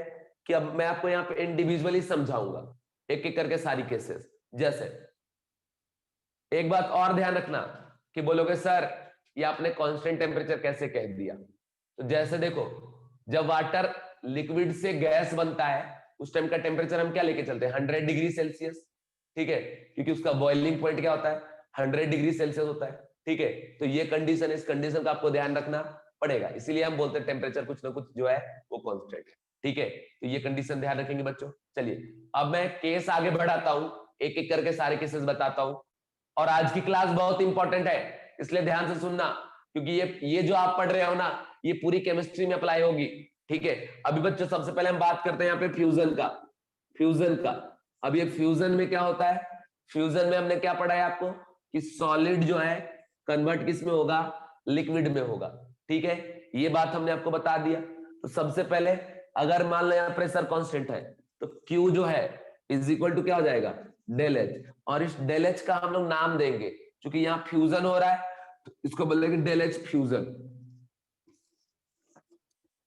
कि अब मैं आपको यहाँ पे इंडिविजुअली समझाऊंगा एक एक करके सारी केसेस। जैसे एक बात और ध्यान रखना कि बोलोगे सर ये आपने कांस्टेंट टेम्परेचर कैसे कह दिया? तो जैसे देखो, जब वाटर लिक्विड से गैस बनता है उस टाइम का टेम्परेचर हम क्या लेके चलते हैं? 100 डिग्री सेल्सियस, ठीक है, क्योंकि उसका बॉइलिंग पॉइंट क्या होता है? 100 डिग्री सेल्सियस होता है, ठीक है। तो ये कंडीशन, इस कंडीशन का आपको ध्यान रखना पड़ेगा, इसीलिए हम बोलते हैं टेम्परेचर कुछ ना कुछ जो है वो कांस्टेंट है, ठीक है। तो ये कंडीशन ध्यान रखेंगे बच्चों। चलिए अब मैं केस आगे बढ़ाता हूं, एक एक करके सारे केसेस बताता हूं। और आज की क्लास बहुत इंपॉर्टेंट है, इसलिए ध्यान से सुनना, क्योंकि ये जो आप पढ़ रहे हो ना, ये पूरी केमिस्ट्री में अप्लाई होगी, ठीक है। अभी बच्चों सबसे पहले हम बात करते हैं यहाँ पे फ्यूजन का, फ्यूजन का। अब ये फ्यूजन में क्या होता है? फ्यूजन में हमने क्या पढ़ा है आपको कि सॉलिड जो है कन्वर्ट किस में होगा? लिक्विड में होगा, ठीक है। ये बात हमने आपको बता दिया। तो सबसे पहले अगर मान लो यहाँ प्रेशर कांस्टेंट है तो Q जो है इज इक्वल टू क्या हो जाएगा? Del H. और इस डेल एच का हम लोग नाम देंगे, क्योंकि यहाँ फ्यूजन हो रहा है तो इसको बोलेंगे डेल एच फ्यूजन,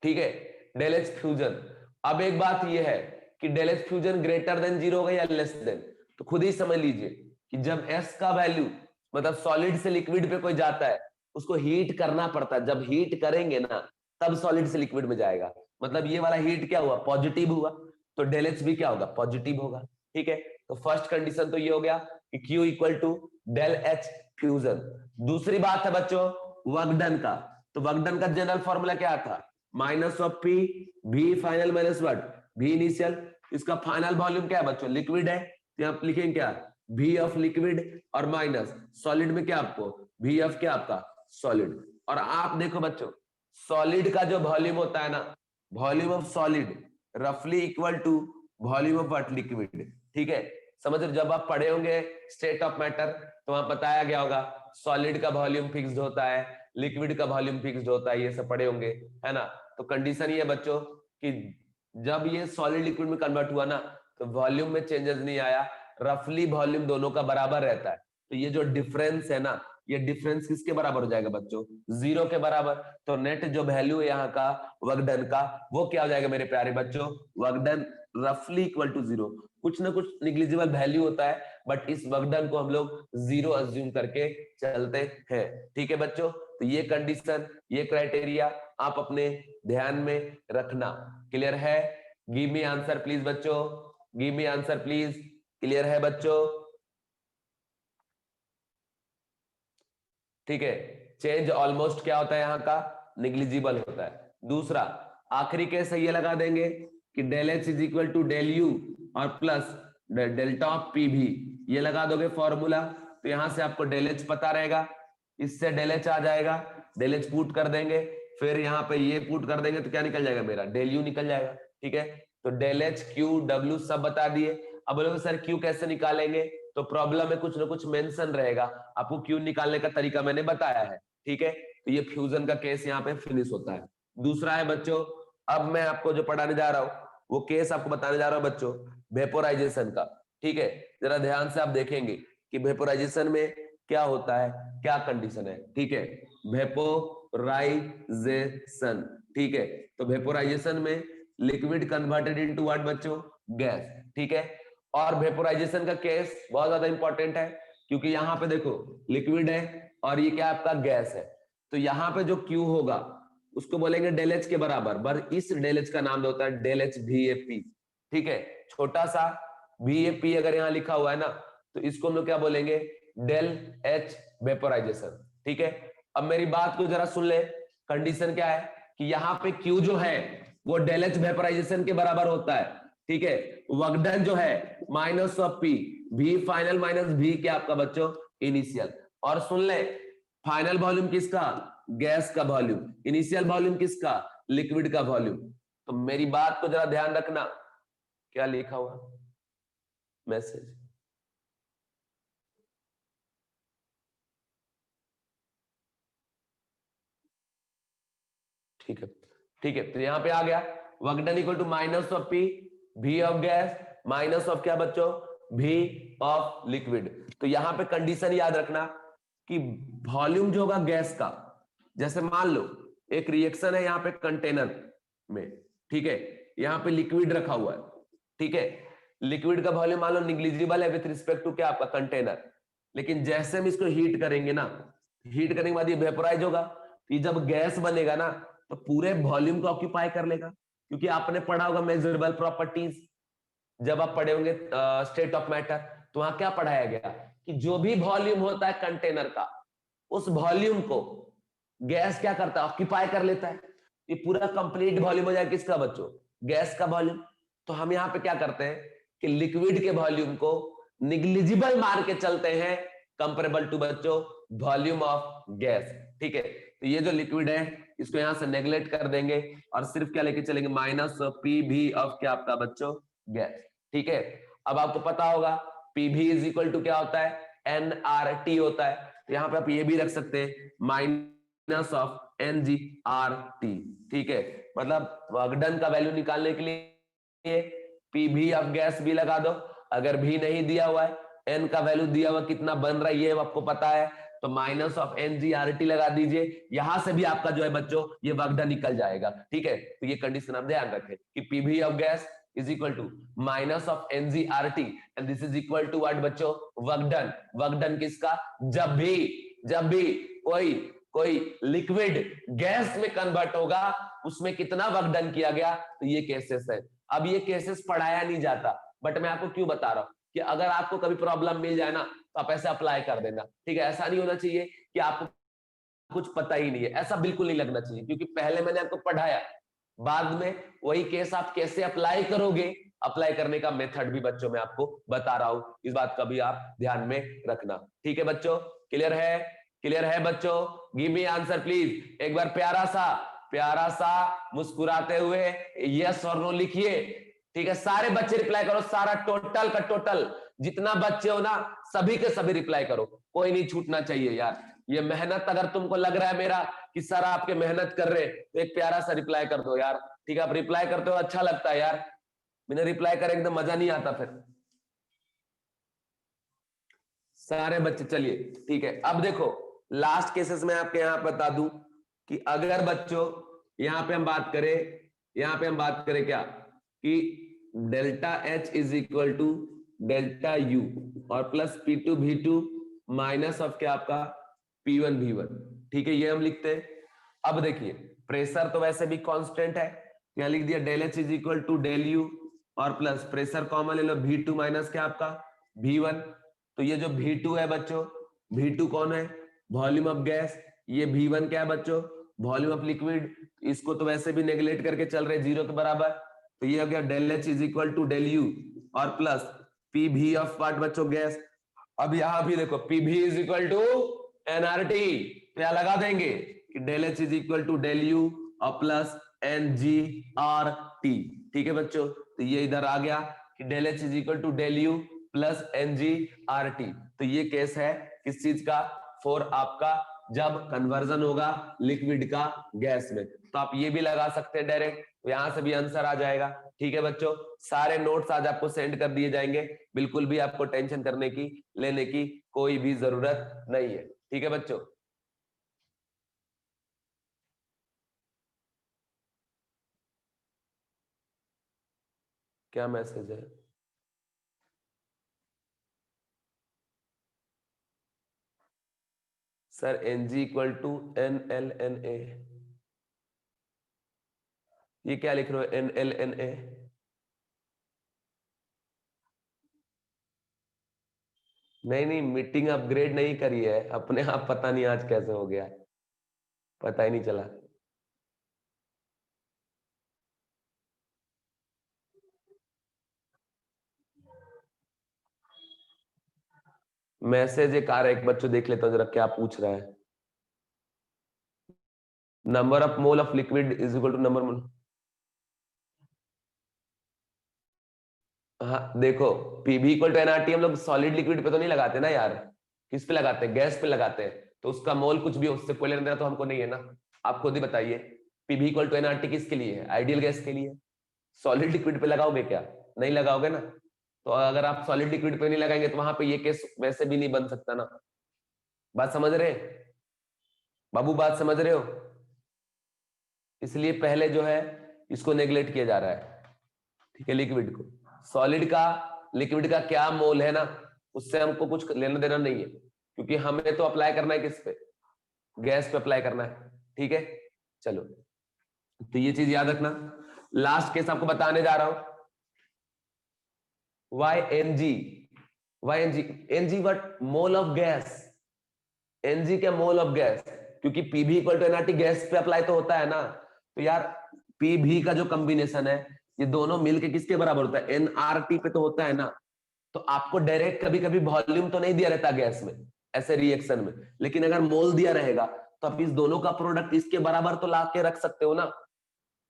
ठीक है, डेल एच फ्यूजन। अब एक बात यह है कि del H fusion greater than 0 होगा या लेस देन? तो खुद ही समझ लीजिए कि जब एस का वैल्यू मतलब सॉलिड से लिक्विड पे कोई जाता है उसको हीट करना पड़ता है, जब हीट करेंगे ना तब सॉलिड से लिक्विड में जाएगा। मतलब ये वाला हीट क्या हुआ? पॉजिटिव हुआ, तो डेल एच भी क्या होगा? पॉजिटिव होगा, ठीक है। तो फर्स्ट कंडीशन तो ये हो गया कि Q equal to del H fusion. दूसरी बात है बच्चों वर्क डन का। तो वर्क डन का जनरल फॉर्मूला क्या था? Minus of P V final minus what? V initial. इसका फाइनल वॉल्यूम क्या है बच्चों? लिक्विड है, तो आप लिखेंगे क्या? वी ऑफ लिक्विड और माइनस सॉलिड में क्या आपको? वी ऑफ क्या आपका? सॉलिड। और आप देखो बच्चों सॉलिड का जो वॉल्यूम होता है ना, वॉल्यूम ऑफ सॉलिड रफली equal to volume of what? Liquid, ठीक है। समझ रहे? जब आप पढ़े होंगे स्टेट ऑफ मैटर तो वहां बताया गया होगा सॉलिड का वॉल्यूम फिक्स्ड होता है, लिक्विड का वॉल्यूम फिक्स्ड होता है, ये सब पढ़े होंगे, है ना। तो कंडीशन ये है बच्चों कि जब ये सॉलिड लिक्विड में कन्वर्ट हुआ ना तो वॉल्यूम में चेंजेस नहीं आया, रफली वॉल्यूम दोनों का बराबर रहता है। तो ये जो डिफरेंस है ना, ये डिफरेंस किसके बराबर हो जाएगा बच्चों? 0 के बराबर। तो नेट जो वैल्यू है यहाँ का वर्क डन का वो क्या हो जाएगा मेरे प्यारे बच्चों? वर्क डन रफली इक्वल टू 0। कुछ ना कुछ निग्लिजिबल वैल्यू होता है बट इस वर्क डन को हम लोग 0 अज्यूम करके चलते हैं, ठीक है बच्चों। तो ये कंडीशन, ये क्राइटेरिया आप अपने ध्यान में रखना। क्लियर है? गिव मी आंसर प्लीज बच्चों, give me answer please. Clear है बच्चों? ठीक है। चेंज ऑलमोस्ट क्या होता है यहाँ का? निग्लिजिबल होता है। दूसरा आखिरी केस ये लगा देंगे कि del H is equal to del U और plus delta of P V, ये लगा दोगे फॉर्मूला तो यहां से आपको डेल एच पता रहेगा, इससे डेल एच आ जाएगा, डेल एच पुट कर देंगे, फिर यहाँ पे ये पुट कर देंगे तो क्या निकल जाएगा मेरा, डेल यू निकल जाएगा। ठीक है, तो डेल एच क्यू डब्ल्यू सब बता दिए। अब बोलोगे सर क्यू कैसे निकालेंगे, तो प्रॉब्लम में कुछ ना कुछ मेंशन रहेगा, आपको क्यू निकालने का तरीका मैंने बताया है। ठीक है, तो ये फ्यूजन का केस यहाँ पे फिनिश होता है। दूसरा है बच्चों, अब मैं आपको जो पढ़ाने जा रहा हूँ वो केस आपको बताने जा रहा हूँ बच्चों, वेपोराइजेशन का। ठीक है, जरा ध्यान से आप देखेंगे कि वेपोराइजेशन में क्या होता है, क्या कंडीशन है। ठीक है, वेपोराइजेशन। ठीक है, तो वेपोराइजेशन में लिक्विड कन्वर्टेड इनटू व्हाट बच्चों, गैस। ठीक है, और वेपोराइजेशन का केस बहुत ज्यादा इंपॉर्टेंट है, क्योंकि यहाँ पे देखो लिक्विड है और ये क्या आपका गैस है, तो यहाँ पे जो Q होगा उसको बोलेंगे डेल एच के बराबर, पर इस डेल एच का नाम होता है डेल एच VAP। ठीक है, छोटा सा VAP अगर यहाँ लिखा हुआ है ना, तो इसको हम लोग क्या बोलेंगे, डेल एच वेपोराइजेशन। ठीक है, अब मेरी बात को जरा सुन ले, कंडीशन क्या है कि यहाँ पे Q जो है वो डेल एच वेपोराइजेशन के बराबर होता है। ठीक है, वर्क डन जो है minus of P, V final minus V क्या आपका बच्चों, इनिशियल। और सुन ले, फाइनल वॉल्यूम किसका, गैस का वॉल्यूम, इनिशियल वॉल्यूम किसका, लिक्विड का वॉल्यूम। तो मेरी बात को जरा ध्यान रखना, क्या लिखा हुआ मैसेज, ठीक है, ठीक है, तो यहां पे आ गया work done equal to minus of P, V of gas minus of क्या बच्चों, V ऑफ लिक्विड। तो यहां पे कंडीशन याद रखना कि वॉल्यूम जो होगा गैस का, जैसे मान लो एक रिएक्शन है यहाँ पे कंटेनर में, ठीक है, यहाँ पे लिक्विड रखा हुआ है। ठीक है, लिक्विड का वॉल्यूम मान लो निग्लिजिबल है विथ रिस्पेक्ट टू क्या आपका कंटेनर, लेकिन जैसे हम इसको हीट करेंगे ना, हीट करने के बाद ये वेपोराइज होगा, ये जब गैस बनेगा ना तो पूरे वॉल्यूम को ऑक्यूपाई कर लेगा, क्योंकि आपने पढ़ा होगा मेजरेबल प्रॉपर्टीज, जब आप पढ़े होंगे स्टेट ऑफ मैटर, तो वहां क्या पढ़ाया गया कि जो भी वॉल्यूम होता है कंटेनर का, उस वॉल्यूम को गैस क्या करता है, ऑक्यूपाई कर लेता है। ये पूरा कंप्लीट वॉल्यूम हो जाएगा किसका बच्चों, गैस का वॉल्यूम। तो हम यहाँ पे क्या करते हैं कि लिक्विड के वॉल्यूम को निग्लिजिबल मान के चलते हैं, कंपेरेबल टू बच्चों वॉल्यूम ऑफ गैस। ठीक है, तो ये जो लिक्विड है इसको यहां से नेग्लेक्ट कर देंगे और सिर्फ क्या लेके चलेंगे, माइनस PV ऑफ क्या आपका बच्चों, गैस। ठीक है, अब आपको पता होगा PV इज इक्वल टू क्या होता है, nRT होता है, तो यहाँ पे आप ये भी रख सकते हैं माइनस ऑफ NGRT। ठीक है, मतलब वर्क डन का वैल्यू निकालने के लिए PV ऑफ गैस भी लगा दो, अगर भी नहीं दिया हुआ है, n का वैल्यू दिया हुआ कितना बन रहा है ये आपको पता है, तो माइनस ऑफ NGRT लगा दीजिए, यहां से भी आपका जो है बच्चों ये वर्क डन निकल जाएगा। ठीक है, तो ये कंडीशन आप ध्यान रखें कि PV of gas is equal to minus of NGRT and this is equal to what बच्चों, वर्क डन। वर्क डन किसका, जब भी कोई लिक्विड गैस में कन्वर्ट होगा उसमें कितना वर्क डन किया गया, तो ये केसेस है। अब ये केसेस पढ़ाया नहीं जाता, बट मैं आपको क्यों बता रहा हूं कि अगर आपको कभी प्रॉब्लम मिल जाए ना तो आप ऐसे अप्लाई कर देना। ठीक है, ऐसा नहीं होना चाहिए कि आपको कुछ पता ही नहीं है, ऐसा बिल्कुल नहीं लगना चाहिए, क्योंकि पहले मैंने आपको पढ़ाया, बाद में वही केस आप कैसे अप्लाई करोगे, अप्लाई करने का मेथड भी बच्चों मैं आपको बता रहा हूं, इस बात का भी आप ध्यान में रखना। ठीक है बच्चों, क्लियर है, क्लियर है बच्चों, गिव मी आंसर प्लीज, एक बार प्यारा सा मुस्कुराते हुए यस और नो लिखिए। ठीक है, सारे बच्चे रिप्लाई करो, सारा टोटल का टोटल जितना बच्चे हो ना सभी के सभी रिप्लाई करो, कोई नहीं छूटना चाहिए यार। ये मेहनत अगर तुमको लग रहा है मेरा कि सर आपके मेहनत कर रहे, तो एक प्यारा सा रिप्लाई कर दो यार। ठीक है, आप रिप्लाई करते हो अच्छा लगता है यार, मैंने रिप्लाई करें एकदम मजा नहीं आता फिर। सारे बच्चे, चलिए ठीक है, अब देखो लास्ट केसेस में आपके यहाँ बता दूं कि अगर बच्चों यहाँ पे हम बात करें क्या कि delta H is equal to delta U और plus P2 V2 minus of क्या आपका P1 V1। ठीक है, ये हम लिखते हैं। अब देखिए प्रेशर तो वैसे भी कांस्टेंट है, यहाँ लिख दिया del H is equal to del U और प्लस प्रेशर कॉमन ले लो V2 माइनस क्या आपका V1। तो ये जो V2 है बच्चों, V2 कौन है, वॉल्यूम ऑफ गैस, ये V1 क्या है बच्चों, वॉल्यूम ऑफ लिक्विड, इसको तो वैसे भी नेगलेक्ट करके चल रहे जीरो के बराबर, तो ये हो गया del H is equal to del U और प्लस PV ऑफ व्हाट बच्चों, गैस। अब यहां भी देखो PV is equal to NRT, तो यहां लगा देंगे कि del H is equal to del U और plus n g R T. ठीक है बच्चों, तो ये इधर आ गया कि del H is equal to del U plus n g R T. तो ये केस है किस चीज का, फॉर आपका जब कन्वर्जन होगा लिक्विड का गैस में। तो आप ये भी लगा सकते हैं डायरेक्ट, तो यहां से भी आंसर आ जाएगा। ठीक है बच्चों, सारे नोट्स आज आपको सेंड कर दिए जाएंगे, बिल्कुल भी आपको टेंशन करने की लेने की कोई भी जरूरत नहीं है। ठीक है बच्चों, क्या मैसेज है? Sir N G equal to N L N A, ये क्या लिख रहे हो एन एल एन ए? नहीं नहीं, मीटिंग अपग्रेड नहीं करी है, अपने आप पता नहीं आज कैसे हो गया, पता ही नहीं चला। मैसेज एक आ रहा है, एक बच्चों देख लेता हूं जरा क्या पूछ रहा है। Number of mole of liquid is equal to number mole. हाँ देखो, पीबी इक्वल टू एनआरटी हम लोग सॉलिड लिक्विड पे तो नहीं लगाते ना यार, किस पे लगाते हैं, गैस पे लगाते हैं, तो उसका मोल कुछ भी हो, उससे कोई लेना देना तो हमको नहीं है ना। आप खुद ही बताइए, पीबी इक्वल टू एनआरटी किसके लिए है, आइडियल गैस के लिए। सॉलिड लिक्विड पे लगाओगे क्या, नहीं लगाओगे ना। तो अगर आप सॉलिड लिक्विड पे नहीं लगाएंगे तो वहां पे ये केस वैसे भी नहीं बन सकता ना। बात समझ रहे हैं बाबू, बात समझ रहे हो? इसलिए पहले जो है इसको नेग्लेक्ट किया जा रहा है। ठीक है, लिक्विड को, सॉलिड का, लिक्विड का क्या मोल है ना, उससे हमको कुछ लेना देना नहीं है, क्योंकि हमें तो अप्लाई करना है किस पे, गैस पे अप्लाई करना है। ठीक है, चलो, तो ये चीज याद रखना। लास्ट केस आपको बताने जा रहा हूं, Y N G, Y N G, N G what mole of gas, N G क्या मोल ऑफ गैस, क्योंकि PV equal to NRT gas पे अप्लाई तो होता है ना। तो यार पीवी का जो कॉम्बिनेशन है ये दोनों मिलके किसके बराबर होता है, एनआरटी पे तो होता है ना। तो आपको डायरेक्ट कभी कभी वॉल्यूम तो नहीं दिया रहता गैस में ऐसे रिएक्शन में, लेकिन अगर मोल दिया रहेगा तो आप इस दोनों का प्रोडक्ट इसके बराबर तो ला के रख सकते हो ना।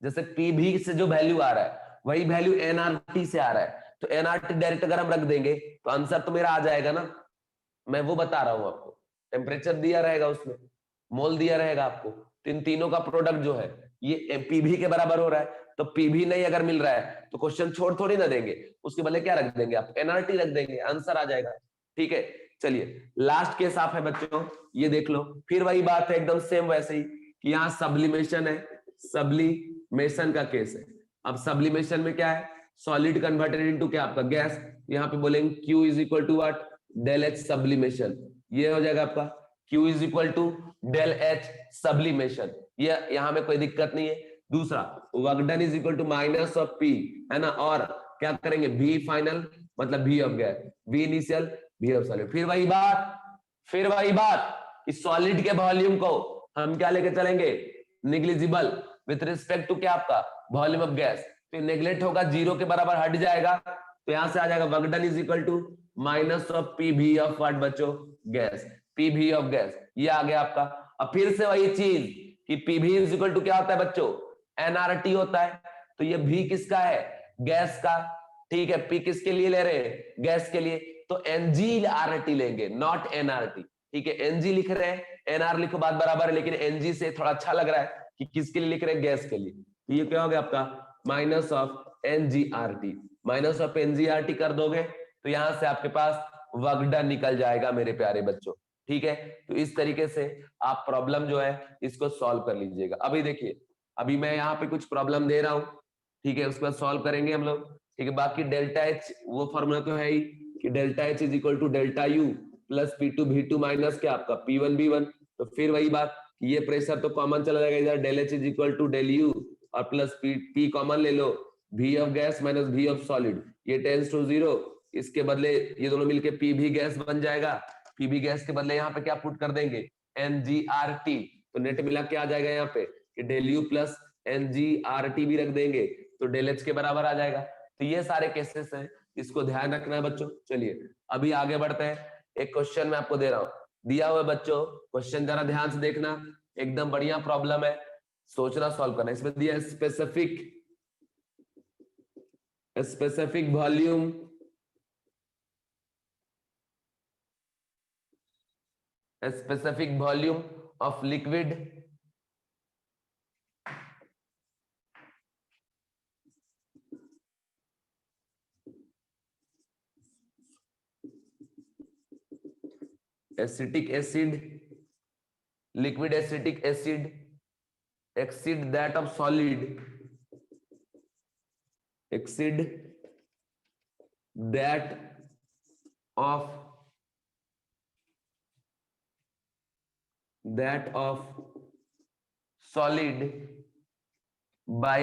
जैसे पीवी से जो वैल्यू आ रहा है वही वैल्यू एनआरटी से आ रहा है, तो एनआरटी डायरेक्ट अगर हम रख देंगे तो आंसर तो मेरा आ जाएगा ना। मैं वो बता रहा हूं आपको, टेम्परेचर दिया रहेगा उसमें, मोल दिया रहेगा आपको, तो इन तीनों का प्रोडक्ट जो है ये पीवी के बराबर हो रहा है। तो पीवी नहीं अगर मिल रहा है तो क्वेश्चन छोड़ थोड़ी ना देंगे, उसके बदले क्या रख देंगे आप, एनआरटी रख देंगे, आंसर आ जाएगा। ठीक है, चलिए लास्ट केस आप है बच्चों, ये देख लो, फिर वही बात है एकदम सेम वैसे ही कि यहाँ सब्लिमेशन है, सब्लिमेशन का केस है। अब सब्लिमेशन में क्या है, सॉलिड कन्वर्टेड इनटू क्या आपका गैस, यहाँ पे बोलेंगे Q is equal to what, del H sublimation, ये हो जाएगा आपका Q is equal to del H sublimation, ये यहां में कोई दिक्कत नहीं है। दूसरा work done is equal to minus of P, है ना, और क्या करेंगे V फाइनल मतलब V of gas, V initial V of solid. फिर वही बात कि सॉलिड के वॉल्यूम को हम क्या लेके चलेंगे, निग्लिजिबल विथ रिस्पेक्ट टू क्या आपका वॉल्यूम ऑफ गैस, तो नेग्लेक्ट होगा, जीरो के बराबर हट जाएगा, तो यहां से आ जाएगा work done is equal to minus of P V of what बच्चों, gas, P V of gas, ये आ गया आपका। अब फिर से वही चीज कि P V is equal to क्या होता है बच्चों, एनआरटी होता है, तो ये भी किसका है, गैस का। ठीक है, पी किसके लिए ले रहे हैं, गैस के लिए, तो एनजी आरटी लेंगे, नॉट एनआरटी। ठीक है, एनजी लिख रहे हैं, एनआर लिखो बात बराबर है, लेकिन एनजी से थोड़ा अच्छा लग रहा है कि किसके लिए लिख रहे हैं, गैस के लिए। तो ये क्या हो गया आपका माइनस ऑफ एनजीआरटी, माइनस ऑफ एनजीआरटी कर दोगे तो यहां से आपके पास वर्क डन निकल जाएगा मेरे प्यारे बच्चों। ठीक है, तो इस तरीके से आप प्रॉब्लम जो है इसको सॉल्व कर लीजिएगा। अभी देखिए, अभी मैं यहाँ पे कुछ प्रॉब्लम दे रहा हूँ, ठीक है, उसके बाद सॉल्व करेंगे हम लोग। ठीक है, बाकी डेल्टा एच वो फॉर्मूला तो है ही कि delta H is equal to delta U plus P two V two minus क्या आपका पी वन बी वन। तो फिर वही बात, ये प्रेशर तो कॉमन चला जाएगा इधर, del H is equal to del U और प्लस पी कॉमन ले लो, V of gas minus V of solid, ये टेंस टू जीरो, इसके बदले ये दोनों मिलके पी भी गैस बन जाएगा, पी भी गैस के बदले यहाँ पे क्या पुट कर देंगे, एनजीआरटी, तो नेट मिला के आ जाएगा यहाँ पे कि डेल यू प्लस एनजीआरटी भी रख देंगे तो डेल एच के बराबर आ जाएगा। तो ये सारे केसेस हैं, इसको ध्यान रखना है बच्चों। चलिए अभी आगे बढ़ते हैं, एक क्वेश्चन मैं आपको दे रहा हूं, दिया हुआ है बच्चों, क्वेश्चन जरा ध्यान से देखना, एकदम बढ़िया प्रॉब्लम है, सोचना सॉल्व करना। इसमें दिया है specific volume of liquid acetic acid, liquid acetic acid exceed that of solid, exceed that of solid by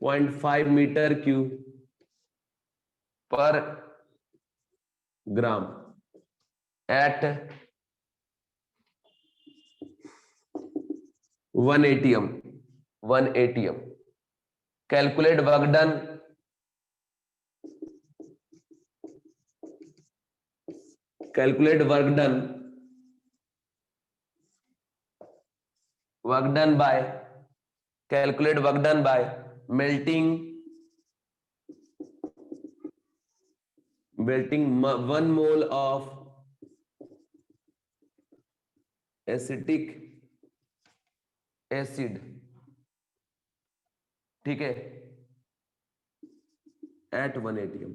0.5 meter cube per gram at 1 atm. Calculate work done. Calculate work done by melting 1 mole of acetic acid, ठीक है, at 1 atm.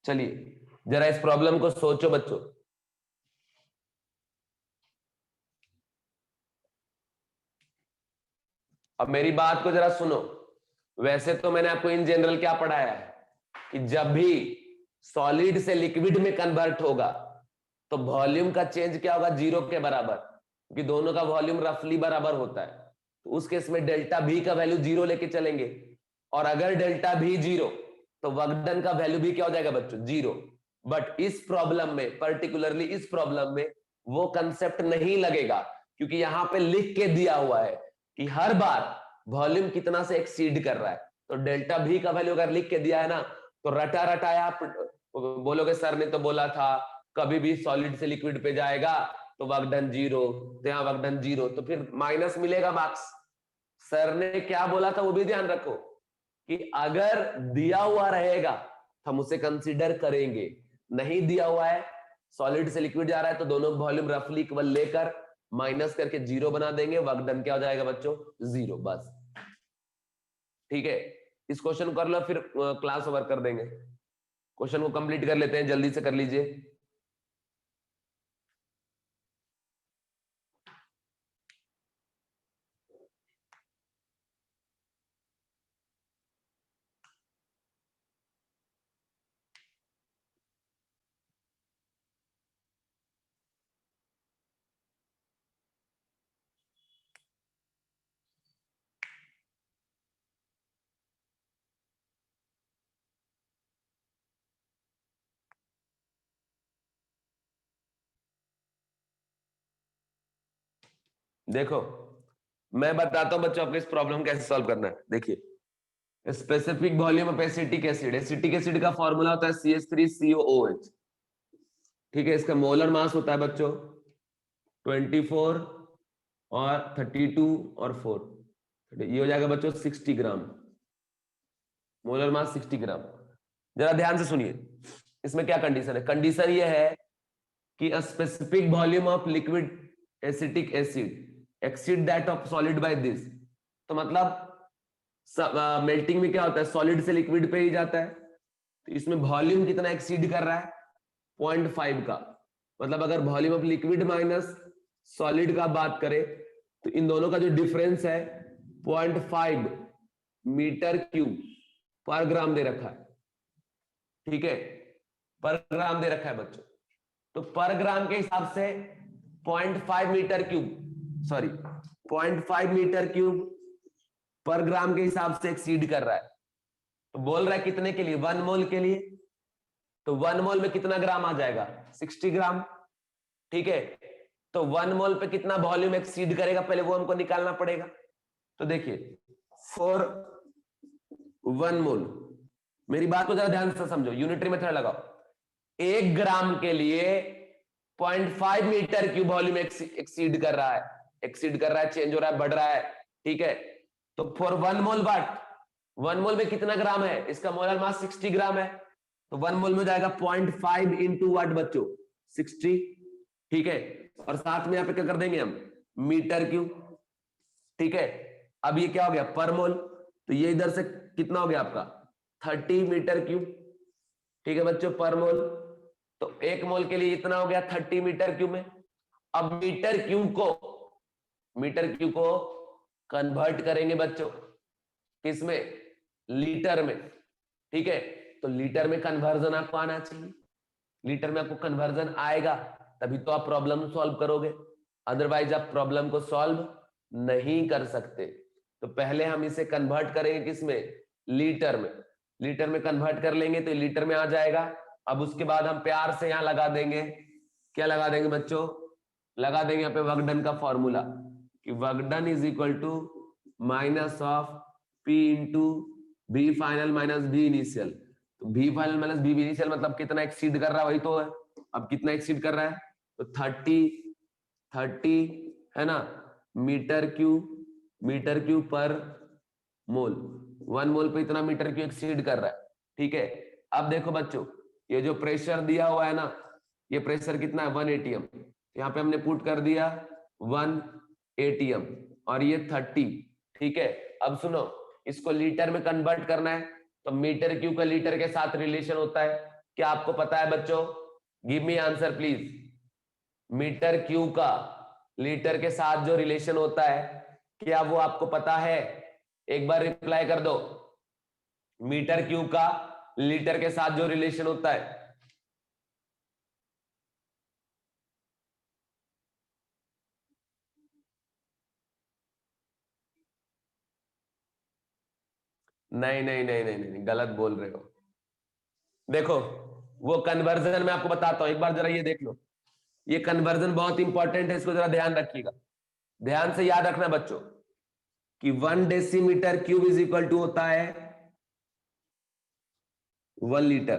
चलिए जरा इस problem को सोचो बच्चों। अब मेरी बात को जरा सुनो। वैसे तो मैंने आपको इन जनरल क्या पढ़ाया है कि जब भी सॉलिड से लिक्विड में कन्वर्ट होगा तो वॉल्यूम का चेंज क्या होगा, 0 के बराबर, क्योंकि दोनों का वॉल्यूम रफली बराबर होता है। तो उस केस में डेल्टा भी का वैल्यू 0 लेके चलेंगे, और अगर डेल्टा भी 0 तो वर्क डन का वैल्यू भी क्या हो जाएगा बच्चों, 0। बट इस प्रॉब्लम में, पर्टिकुलरली इस प्रॉब्लम में वो कंसेप्ट नहीं लगेगा, क्योंकि यहां पे लिख के दिया हुआ है कि हर बार वॉल्यूम कितना से एक्सीड कर रहा है। तो डेल्टा भी का वैल्यू अगर लिख के दिया है ना, तो रटा रटाया आप बोलोगे सर ने तो बोला था कभी भी सॉलिड से लिक्विड पे जाएगा तो वर्क डन 0, तो यहाँ वर्क डन 0, तो फिर माइनस मिलेगा मार्क्स। सर ने क्या बोला था वो भी ध्यान रखो कि अगर दिया हुआ रहेगा तो हम उसे कंसीडर करेंगे, नहीं दिया हुआ है, सॉलिड से लिक्विड जा रहा है, तो दोनों वॉल्यूम रफली इक्वल लेकर माइनस करके 0 बना देंगे, वर्क डन क्या हो जाएगा बच्चों, 0, बस। ठीक है, इस क्वेश्चन को कर लो, फिर क्लास ओवर कर देंगे। क्वेश्चन को कंप्लीट कर लेते हैं, जल्दी से कर लीजिए। देखो मैं बताता हूं बच्चों आपको इस प्रॉब्लम कैसे सॉल्व करना है। देखिए specific volume of acetic acid, acetic acid का फॉर्मूला होता है CH3COOH, ठीक है। इसका मोलर मास होता है बच्चों 24 और 32 और 4, ये हो जाएगा बच्चों 60 ग्राम, मोलर मास 60 ग्राम। जरा ध्यान से सुनिए, इसमें क्या कंडीशन है। कंडीशन ये है कि a specific volume of liquid acetic acid exceed that of solid by this. तो मतलब मेल्टिंग में क्या होता है, सॉलिड से लिक्विड पे ही जाता है, तो इसमें वॉल्यूम कितना एक्सीड कर रहा है, 0.5 का। मतलब अगर volume of liquid minus solid का बात करें तो इन दोनों का जो डिफरेंस है 0.5 मीटर क्यूब पर ग्राम दे रखा है, ठीक है, पर ग्राम दे रखा है बच्चों। तो पर ग्राम के हिसाब से 0.5 metre cube, sorry 0.5 metre cube पर ग्राम के हिसाब से एक्सीड कर रहा है। तो बोल रहा है कितने के लिए, 1 मोल के लिए। तो 1 मोल में कितना ग्राम आ जाएगा, 60 ग्राम, ठीक है। तो 1 मोल पे कितना वॉल्यूम एक्सीड करेगा, पहले वो हमको निकालना पड़ेगा। तो देखिए फॉर 1 मोल मेरी बात को जरा ध्यान से समझो, यूनिटरी मेथड लगाओ। 1 ग्राम के लिए 0.5 मीटर क्यूब वॉल्यूम एक्सीड कर रहा है, चेंज हो रहा है, बढ़ रहा है, ठीक है। तो फॉर 1 मोल वाट, 1 मोल में कितना ग्राम है, इसका मोलर मास 60 ग्राम है, तो 1 मोल में हो जाएगा 0.5 इंटू वाट बच्चों 60, ठीक है। और साथ में यहां पे क्या कर देंगे हम, मीटर क्यूब, ठीक है। अब ये क्या हो गया पर मोल, तो ये इधर से कितना हो गया आपका 30 मीटर क्यूब, ठीक है बच्चों, पर मोल। तो 1 मोल के लिए इतना हो गया 30 मीटर क्यूब में। अब मीटर क्यूब को कन्वर्ट करेंगे बच्चों किसमें, लीटर में, ठीक है। तो लीटर में कन्वर्जन आपको आना चाहिए, लीटर में आपको कन्वर्जन आएगा तभी तो आप प्रॉब्लम सॉल्व करोगे, अदरवाइज आप प्रॉब्लम को सॉल्व नहीं कर सकते। तो पहले हम इसे कन्वर्ट करेंगे किसमें, लीटर में, लीटर में कन्वर्ट कर लेंगे तो लीटर में आ जाएगा। अब उसके बाद हम प्यार से यहां लगा देंगे, क्या लगा देंगे बच्चों, लगा देंगे यहाँ पे वर्क डन का फॉर्मूला कि work done is equal to minus of P into V final minus V initial. तो V final minus V initial मतलब कितना एक्सीड कर रहा है वही तो है। अब कितना एक्सीड कर रहा है, तो 30 है ना, मीटर क्यूब पर मोल, 1 मोल पे इतना मीटर क्यूब एक्सीड कर रहा है, ठीक है। अब देखो बच्चों, ये जो प्रेशर दिया हुआ है ना, ये प्रेशर कितना है 1 एटीएम, यहाँ पे हमने पुट कर दिया 1 एटीएम और ये 30, ठीक है। अब सुनो, इसको लीटर में कन्वर्ट करना है, तो मीटर क्यूब का लीटर के साथ रिलेशन होता है, क्या आपको पता है बच्चों, give me answer please. Metre cube का लीटर के साथ जो रिलेशन होता है, क्या वो आपको पता है, एक बार रिप्लाई कर दो। मीटर क्यूब का लीटर के साथ जो रिलेशन होता है, नहीं, गलत बोल रहे हो। देखो वो कन्वर्जन मैं आपको बताता हूं, एक बार जरा ये देख लो, ये कन्वर्जन बहुत इंपॉर्टेंट है, इसको जरा ध्यान रखिएगा, ध्यान से याद रखना बच्चों कि 1 decimetre cube is equal to होता है 1 लीटर,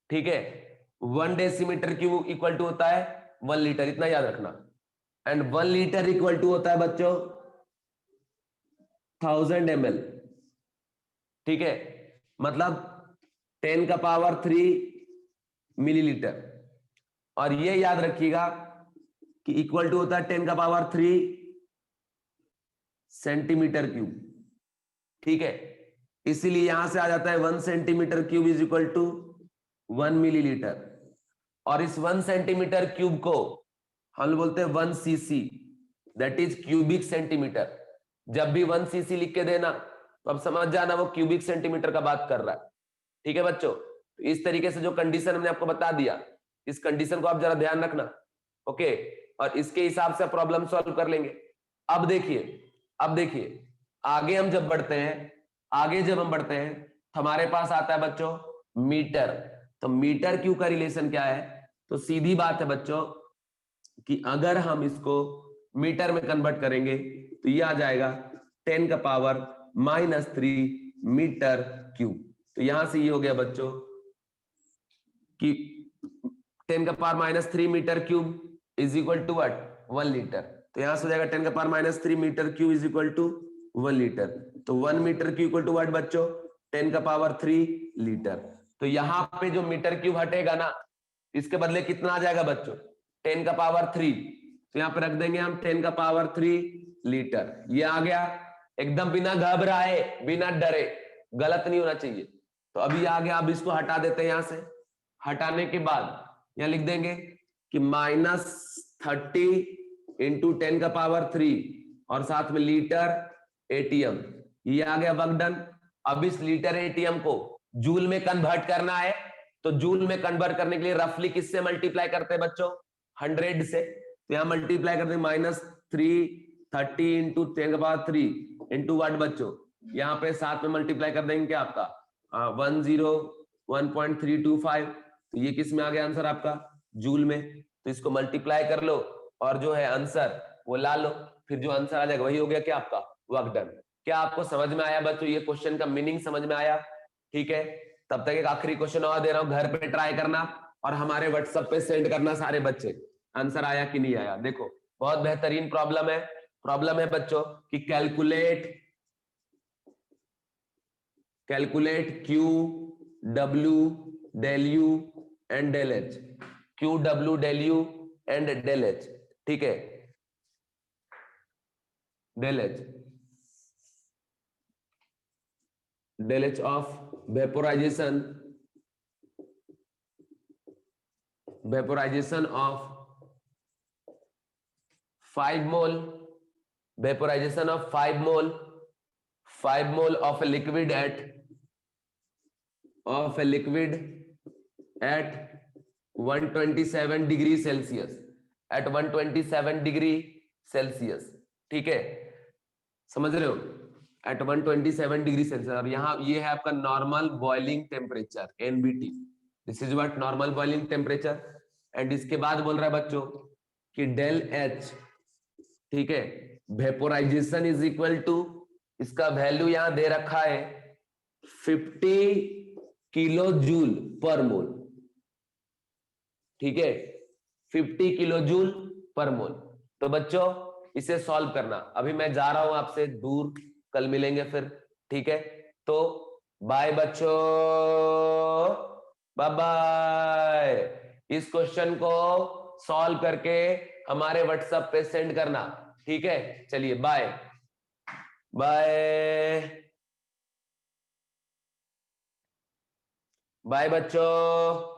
ठीक है। 1 डेसीमीटर क्यूब इक्वल टू होता है 1 लीटर, इतना याद रखना। एंड 1 लीटर इक्वल टू होता है बच्चों 1000 ml, ठीक है। मतलब 10 का पावर 3 मिलीलीटर। और ये याद रखिएगा कि इक्वल टू होता है 10 का पावर 3 सेंटीमीटर क्यूब, ठीक है। इसीलिए यहां से आ जाता है 1 centimetre cube is equal to 1 millilitre. और इस 1 सेंटीमीटर क्यूब को हम बोलते हैं 1 CC, that is cubic centimetre. जब भी 1 सीसी लिख के देना तो अब समझ जाना वो क्यूबिक सेंटीमीटर का बात कर रहा है, ठीक है बच्चों। तो इस तरीके से जो कंडीशन हमने आपको बता दिया, इस कंडीशन को आप जरा ध्यान रखना, ओके। और इसके हिसाब से प्रॉब्लम सॉल्व कर लेंगे। अब देखिए आगे हम जब बढ़ते हैं, हमारे पास आता है बच्चों मीटर। तो मीटर क्यू का रिलेशन क्या है, तो सीधी बात है बच्चों कि अगर हम इसको मीटर में कन्वर्ट करेंगे तो ये आ जाएगा 10 का पावर -3 मीटर क्यूब। तो यहां से ये हो गया बच्चों कि 10 का power -3 metre cube is equal to what 1 litre. तो यहां से हो जाएगा 10 का power -3 metre cube is equal to 1 litre. तो 1 metre cube equal to what बच्चों 10 का पावर 3 लीटर। तो यहां पे जो मीटर क्यूब हटेगा ना, इसके बदले कितना आ जाएगा बच्चों 10 का पावर 3। तो यहां पे रख देंगे हम 10 का पावर 3 लीटर। ये आ गया एकदम बिना घबराए, बिना डरे, गलत नहीं होना चाहिए। तो अभी आ गया, अब इसको हटा देते हैं। यहां से हटाने के बाद यहां लिख देंगे कि -30 इंटू 10 का पावर 3 और साथ में लीटर एटीएम। ये आ गया वर्क डन। अब इस लीटर एटीएम को जूल में कन्वर्ट करना है, तो जूल में कन्वर्ट करने के लिए रफली किससे मल्टीप्लाई करते हैं बच्चों 100 से। तो यहां मल्टीप्लाई करते हैं -330 इंटू 10 का पावर 3 इंटू वाट बच्चों, यहाँ पे साथ में मल्टीप्लाई कर देंगे क्या आपका 101.325। तो ये किस में आ गया आंसर आपका जूल में। तो इसको मल्टीप्लाई कर लो और जो है आंसर वो ला लो, फिर जो आंसर आ जाएगा वही हो गया क्या आपका वर्क डन। क्या आपको समझ में आया बच्चों? ये क्वेश्चन का मीनिंग समझ में आया? ठीक है, तब तक एक आखिरी क्वेश्चन और दे रहा हूं, घर पे ट्राई करना और हमारे व्हाट्सएप पे सेंड करना सारे बच्चे, आंसर आया कि नहीं आया। देखो बहुत बेहतरीन प्रॉब्लम है। प्रॉब्लम है बच्चों कि calculate Q W del U and del H, Q W del U and del H. ठीक है, del H of vaporisation of 5 mole, vaporisation of 5 mole of a liquid at 127 degree Celsius, at 127 degree Celsius. ठीक है, समझ रहे हो, eight 127 degree Celsius. अब यहाँ ये है आपका normal boiling temperature, NBT, this is what normal boiling temperature. And इसके बाद बोल रहा है बच्चों कि डेल एच, ठीक है, वेपोराइजेशन इज इक्वल टू, इसका वैल्यू यहां दे रखा है 50 किलो जूल पर मोल। ठीक है, 50 किलो जूल पर मोल। तो बच्चों इसे सॉल्व करना, अभी मैं जा रहा हूं आपसे दूर, कल मिलेंगे फिर। ठीक है, तो बाय बच्चों, बाय बाय। इस क्वेश्चन को सॉल्व करके हमारे व्हाट्सएप पे सेंड करना। ठीक है, चलिए बाय बाय बाय बच्चों।